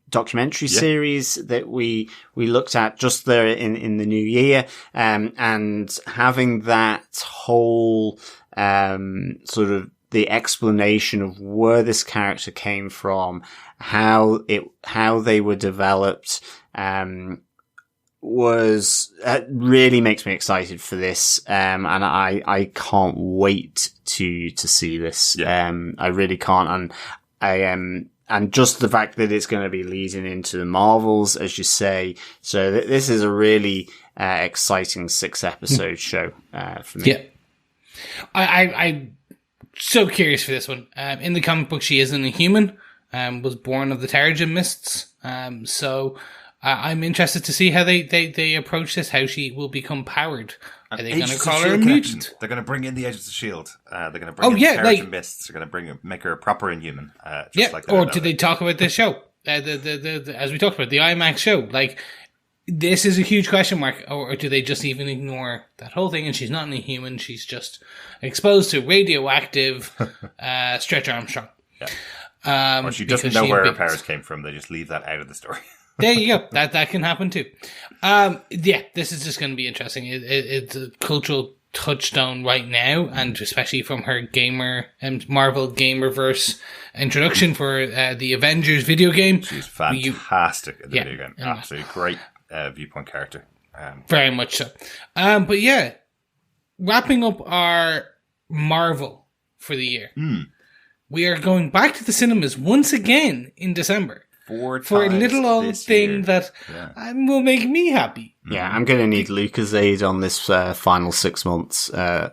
documentary series that we looked at just there in the new year, and having that whole, sort of the explanation of where this character came from, how they were developed, really makes me excited for this. And I can't wait to see this. Yeah. I really can't. And and just the fact that it's going to be leading into the Marvels, as you say. So this is a really, exciting 6-episode show, for me. Yeah. I'm so curious for this one. In the comic book, she isn't a human, was born of the Terrigen Mists. So I'm interested to see how they approach this, how she will become powered. Are they going to call her a mutant? They're going to bring in the Agents of S.H.I.E.L.D. They're going to bring in the Terrigen Mists. They're going to make her a proper Inhuman. Or did they talk about this show? As we talked about, the IMAX show. Like, this is a huge question mark. Or do they just even ignore that whole thing and she's not an Inhuman, she's just exposed to radioactive Stretch Armstrong. Yeah. Or she doesn't know where her powers came from. They just leave that out of the story. There you go. That can happen too. This is just going to be interesting. It's a cultural touchstone right now, and especially from her Marvel Gamerverse introduction for the Avengers video game. She's fantastic at the video game. Absolutely great viewpoint character. Very much so. But yeah, wrapping up our Marvel for the year. We are going back to the cinemas once again in December. For a little old thing that will make me happy. Yeah, I'm going to need Lucozade on this final 6 months. I'm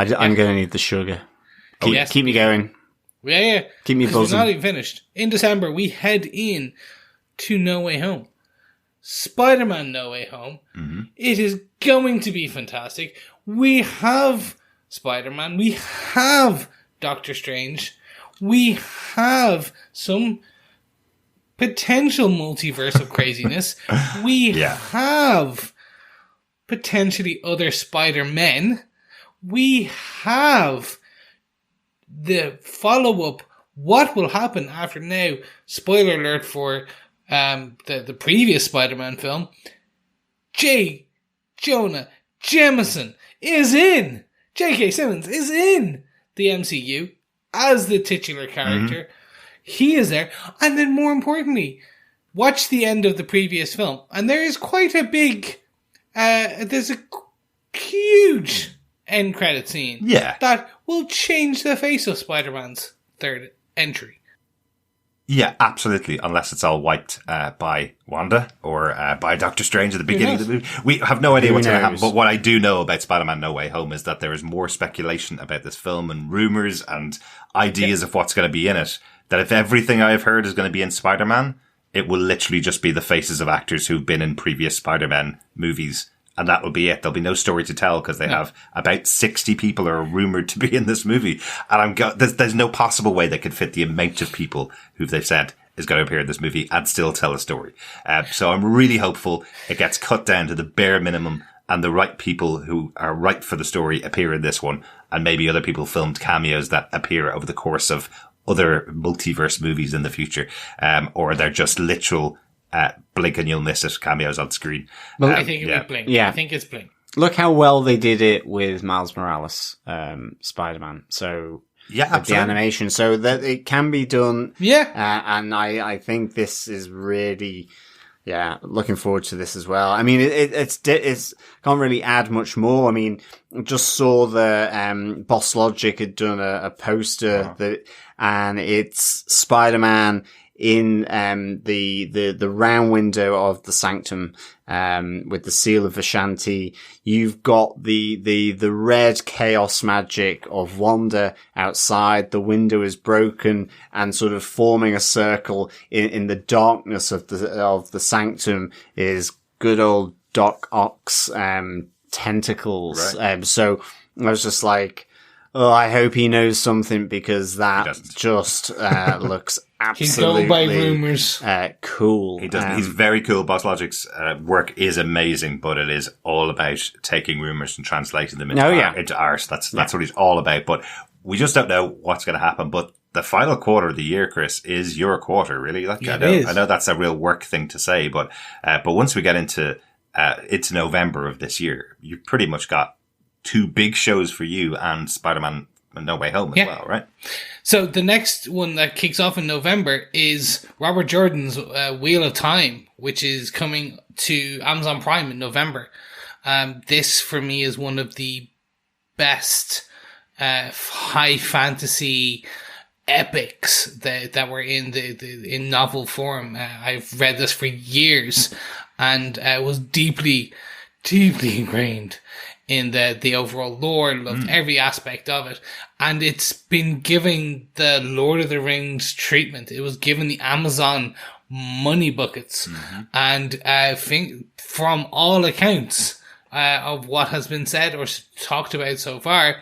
going to need the sugar. Keep me going. Yeah. Keep me buzzing. We're not even finished. In December, we head in to No Way Home. Spider-Man No Way Home. Mm-hmm. It is going to be fantastic. We have Spider-Man. We have Doctor Strange. We have some potential multiverse of craziness. We have potentially other Spider-Men. We have the follow-up, what will happen after now. Spoiler alert for the previous Spider-Man film. J. Jonah Jameson is in. J.K. Simmons is in the MCU as the titular character. Mm-hmm. He is there. And then more importantly, watch the end of the previous film. And there is quite a big, there's a huge end credit scene. Yeah. That will change the face of Spider-Man's third entry. Yeah, absolutely. Unless it's all wiped by Wanda or by Doctor Strange at the beginning of the movie. We have no idea what's going to happen. But what I do know about Spider-Man No Way Home is that there is more speculation about this film and rumors and ideas of what's going to be in it. That if everything I've heard is going to be in Spider-Man, it will literally just be the faces of actors who've been in previous Spider-Man movies. And that will be it. There'll be no story to tell because they have about 60 people are rumored to be in this movie. And there's no possible way they could fit the amount of people who they've said is going to appear in this movie and still tell a story. So I'm really hopeful it gets cut down to the bare minimum and the right people who are right for the story appear in this one. And maybe other people filmed cameos that appear over the course of other multiverse movies in the future. Or they're just literal blink and you'll miss it cameos on screen. Well, I think it'll be blink. Yeah. I think it's blink. Look how well they did it with Miles Morales, Spider-Man. So the animation, so that it can be done. Yeah. And I think this is really, looking forward to this as well. I mean, it's can't really add much more. I mean, just saw the Boss Logic had done a poster and it's Spider-Man in the round window of the Sanctum with the seal of Vishanti. You've got the red chaos magic of Wanda outside. The window is broken and sort of forming a circle in the darkness of the Sanctum is good old Doc Ock's tentacles. Right. So I was just like, oh, I hope he knows something because that just looks absolutely He's going by rumors. Cool. He doesn't. He's very cool. Boss Logic's work is amazing, but it is all about taking rumors and translating them into art. That's what he's all about. But we just don't know what's going to happen. But the final quarter of the year, Chris, is your quarter, really. Like, I know that's a real work thing to say, but once we get into November of this year, you've pretty much got two big shows for you and Spider-Man No Way Home as well, right? So the next one that kicks off in November is Robert Jordan's Wheel of Time, which is coming to Amazon Prime in November. This, for me, is one of the best high fantasy epics that were in novel form. I've read this for years and was deeply, deeply ingrained in the overall lore, loved every aspect of it. And it's been giving the Lord of the Rings treatment. It was given the Amazon money buckets. And I think from all accounts of what has been said or talked about so far,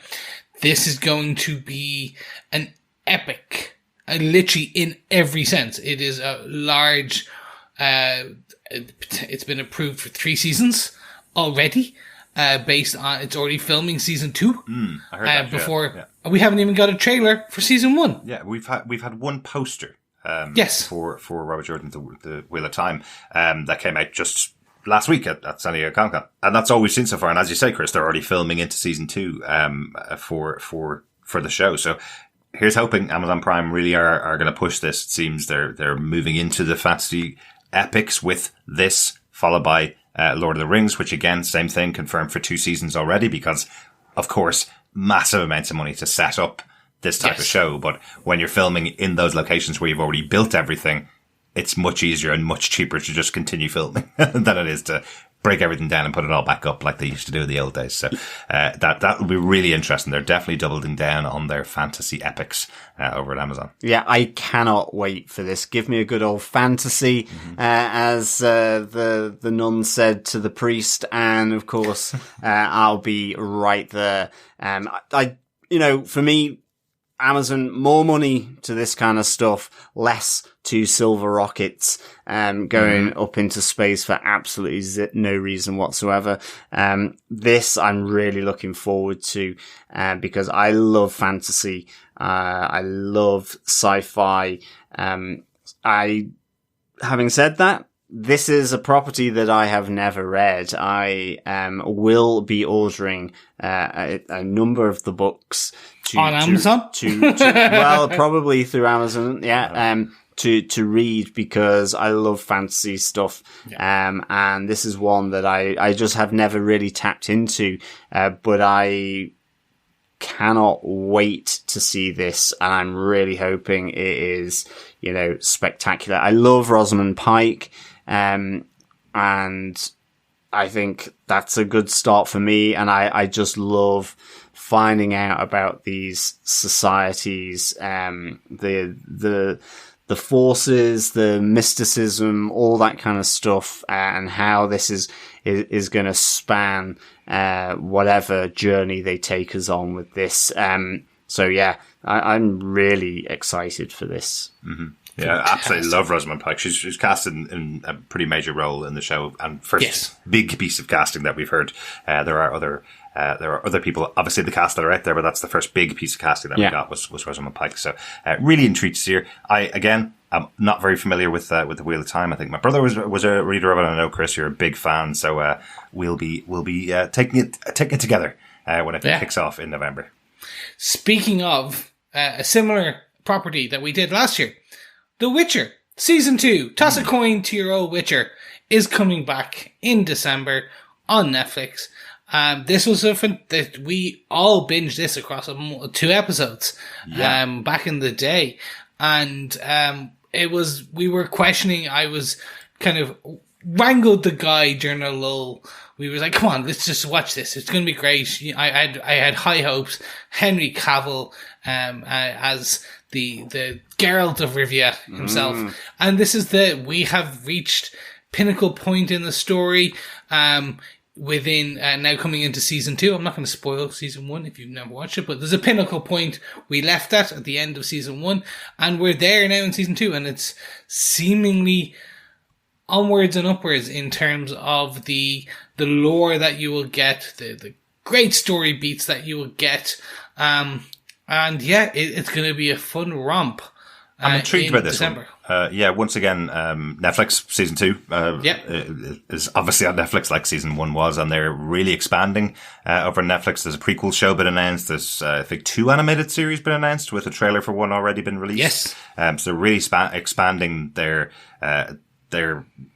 this is going to be an epic, literally in every sense. It is a large, it's been approved for 3 seasons already. Based on it's already filming season 2. I heard that before. We haven't even got a trailer for season 1. Yeah, we've had one poster. Yes, for Robert Jordan, the Wheel of Time, that came out just last week at San Diego Comic-Con, and that's all we've seen so far. And as you say, Chris, they're already filming into season 2 for the show. So here's hoping Amazon Prime really are going to push this. It seems they're moving into the fantasy epics with this, followed by Lord of the Rings, which again, same thing, confirmed for 2 seasons already because, of course, massive amounts of money to set up this type of show. But when you're filming in those locations where you've already built everything, it's much easier and much cheaper to just continue filming than it is to break everything down and put it all back up like they used to do in the old days. So that will be really interesting. They're definitely doubling down on their fantasy epics over at Amazon. Yeah, I cannot wait for this. Give me a good old fantasy, as the nun said to the priest, and of course I'll be right there. For me, Amazon, more money to this kind of stuff, less to silver rockets, going up into space for absolutely no reason whatsoever. This I'm really looking forward to, because I love fantasy. I love sci-fi. Having said that, this is a property that I have never read. I will be ordering a number of the books on Amazon. Well, probably through Amazon. Yeah. To read because I love fantasy stuff. And this is one that I just have never really tapped into. But I cannot wait to see this, and I'm really hoping it is, spectacular. I love Rosamund Pike, and I think that's a good start for me, and I just love finding out about these societies, the forces, the mysticism, all that kind of stuff, and how this is going to span whatever journey they take us on with this. So yeah, I'm really excited for this. Mm-hmm. Yeah, I absolutely love Rosamund Pike. She's cast in a pretty major role in the show, and first big piece of casting that we've heard. There are other people, obviously the cast that are out there, but that's the first big piece of casting that we got was Rosamund Pike. So really intrigued to see her. I'm not very familiar with the Wheel of Time. I think my brother was a reader of it. I know, Chris, you're a big fan, so we'll be taking it together when it kicks off in November. Speaking of a similar property that we did last year, The Witcher Season 2, toss a coin to your old Witcher, is coming back in December on Netflix. This was we all binged this across 2 episodes back in the day, and we were questioning. I was kind of wrangled the guy during a lull. We were like, come on, let's just watch this. It's going to be great. I had high hopes. Henry Cavill as the Geralt of Rivia himself, and this is we have reached pinnacle point in the story. Within now coming into season 2, I'm not going to spoil season 1 if you've never watched it, but there's a pinnacle point we left at the end of season 1, and we're there now in season 2, and it's seemingly onwards and upwards in terms of the lore that you will get, the great story beats that you will get, and yeah, it's going to be a fun romp. I'm intrigued by this December. Once again, Netflix season 2 is obviously on Netflix like season 1 was, and they're really expanding over Netflix. There's a prequel show been announced. There's I think 2 animated series been announced with a trailer for one already been released. Yes. So they're really expanding their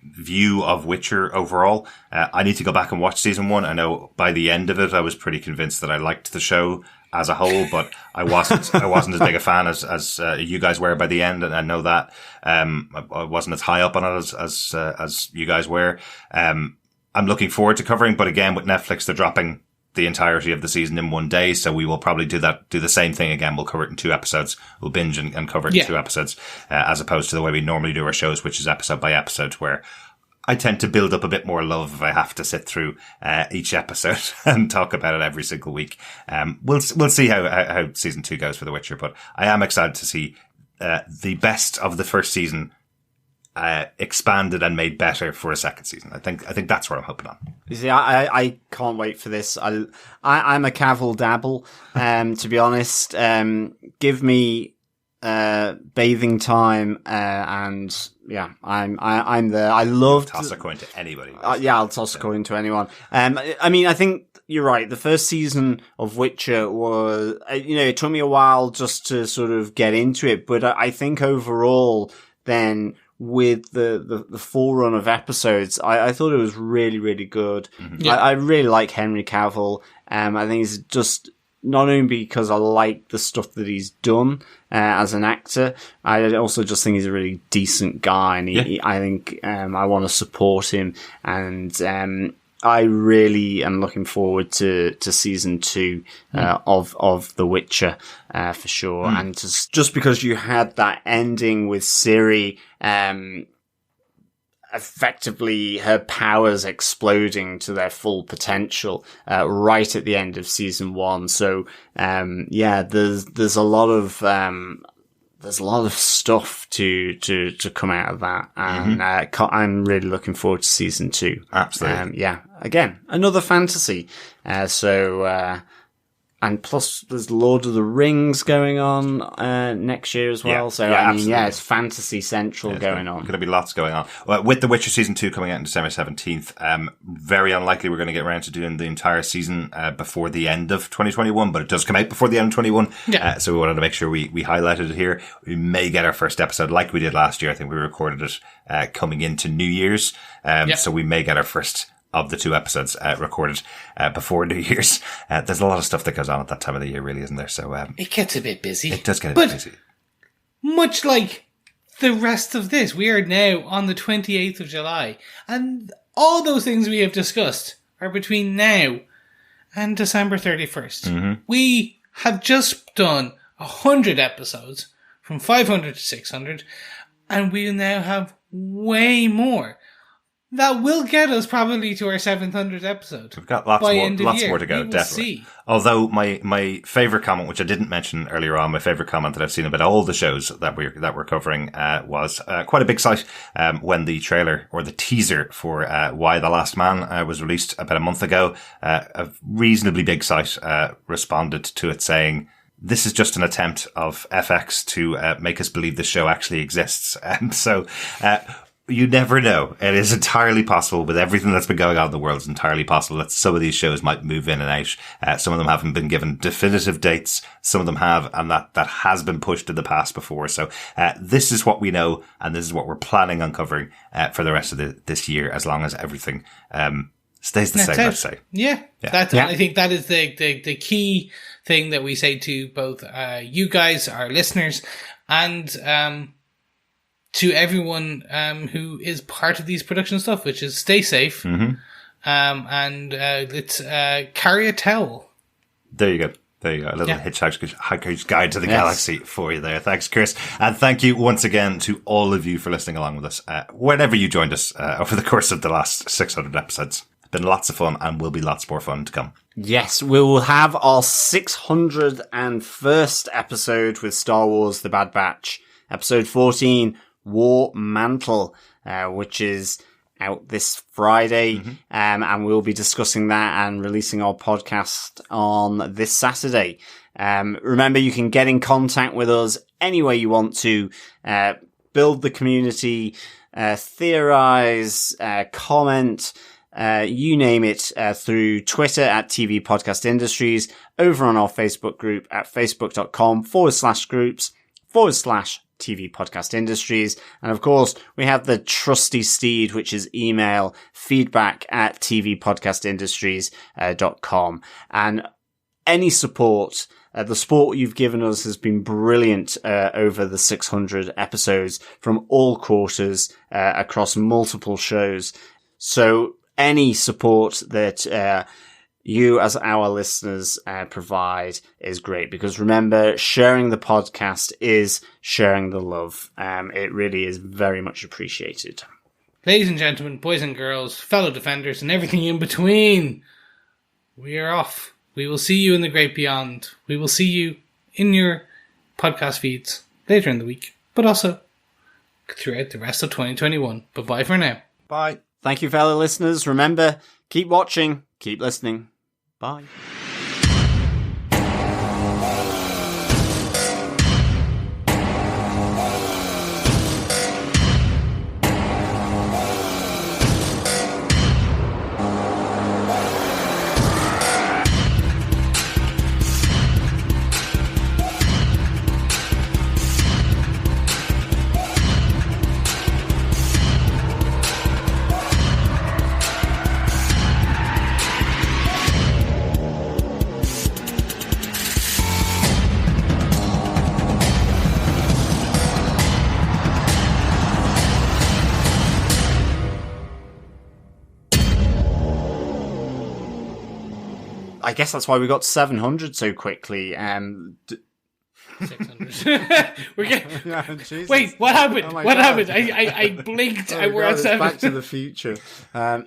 view of Witcher overall. I need to go back and watch season 1. I know by the end of it, I was pretty convinced that I liked the show as a whole, but I wasn't as big a fan as you guys were by the end, and I know that. I wasn't as high up on it as you guys were. I'm looking forward to covering, but again, with Netflix, they're dropping the entirety of the season in one day, so we will probably do the same thing again. We'll cover it in 2 episodes. We'll binge and cover it in 2 episodes, as opposed to the way we normally do our shows, which is episode by episode, where I tend to build up a bit more love if I have to sit through each episode and talk about it every single week. We'll see how season 2 goes for The Witcher, but I am excited to see the best of the first season expanded and made better for a second season. I think that's what I'm hoping on. You see, I can't wait for this. I'm a Cavill dabble, to be honest. Give me bathing time, and yeah, I'm there. I love toss a coin to anybody. I'll toss a coin to anyone. I mean, I think you're right. The first season of Witcher was, it took me a while just to sort of get into it, but I think overall, then with the full run of episodes, I thought it was really, really good. Mm-hmm. Yeah. I really like Henry Cavill. I think he's just, not only because I like the stuff that he's done as an actor, I also just think he's a really decent guy, and I think I want to support him, and I really am looking forward to season 2 of The Witcher for sure. And just because you had that ending with Ciri, effectively her powers exploding to their full potential right at the end of season 1. So there's a lot of stuff to come out of that, and I'm really looking forward to season 2. Absolutely. Again, another fantasy. And plus, there's Lord of the Rings going on next year as well. It's fantasy central going on. Going to be lots going on. With The Witcher Season 2 coming out on December 17th, very unlikely we're going to get around to doing the entire season before the end of 2021, but it does come out before the end of 21. Yeah. So we wanted to make sure we highlighted it here. We may get our first episode like we did last year. I think we recorded it coming into New Year's. So we may get our first of the 2 episodes recorded before New Year's. There's a lot of stuff that goes on at that time of the year, really, isn't there? So it gets a bit busy. It does get a bit busy. Much like the rest of this, we are now on the 28th of July, and all those things we have discussed are between now and December 31st. Mm-hmm. We have just done 100 episodes, from 500 to 600, and we now have way more. That will get us probably to our 700th episode. We've got lots more to go, definitely. See. Although my favourite comment, which I didn't mention earlier on, my favourite comment that I've seen about all the shows that we're covering was quite a big sight when the trailer or the teaser for Why the Last Man was released about a month ago. A reasonably big site responded to it saying, "This is just an attempt of FX to make us believe the show actually exists." So you never know. It is entirely possible, with everything that's been going on in the world, it's entirely possible that some of these shows might move in and out. Some of them haven't been given definitive dates. Some of them have, and that has been pushed in the past before. So this is what we know, and this is what we're planning on covering for the rest of this year, as long as everything stays the same, let's say. Yeah. I think that is the key thing that we say to both you guys, our listeners, and to everyone who is part of these production stuff, which is stay safe, mm-hmm. And let's carry a towel. There you go. A little Hitchhiker's Guide to the Galaxy for you there. Thanks, Chris. And thank you once again to all of you for listening along with us, whenever you joined us over the course of the last 600 episodes. It's been lots of fun, and will be lots more fun to come. Yes, we will have our 601st episode with Star Wars The Bad Batch. Episode 14, War Mantle, which is out this Friday, mm-hmm. And we'll be discussing that and releasing our podcast on this Saturday. Remember, you can get in contact with us any way you want to, build the community, theorize, comment, you name it, through Twitter at TV Podcast Industries, over on our Facebook group at facebook.com/groups/TV Podcast Industries. And of course, we have the trusty steed, which is email feedback@tvpodcastindustries.com. And any support, the support you've given us has been brilliant over the 600 episodes from all quarters across multiple shows. So any support that you as our listeners provide is great, because remember, sharing the podcast is sharing the love. It really is very much appreciated. Ladies and gentlemen, boys and girls, fellow defenders, and everything in between, we are off. We will see you in the great beyond. We will see you in your podcast feeds later in the week, but also throughout the rest of 2021. Bye-bye for now. Bye. Thank you, fellow listeners. Remember, keep watching, keep listening. Bye. I guess that's why we got 700 so quickly. 600. We're getting... Wait, what happened? Oh what God. happened? I blinked and we're at 7. Back to the Future. Bye.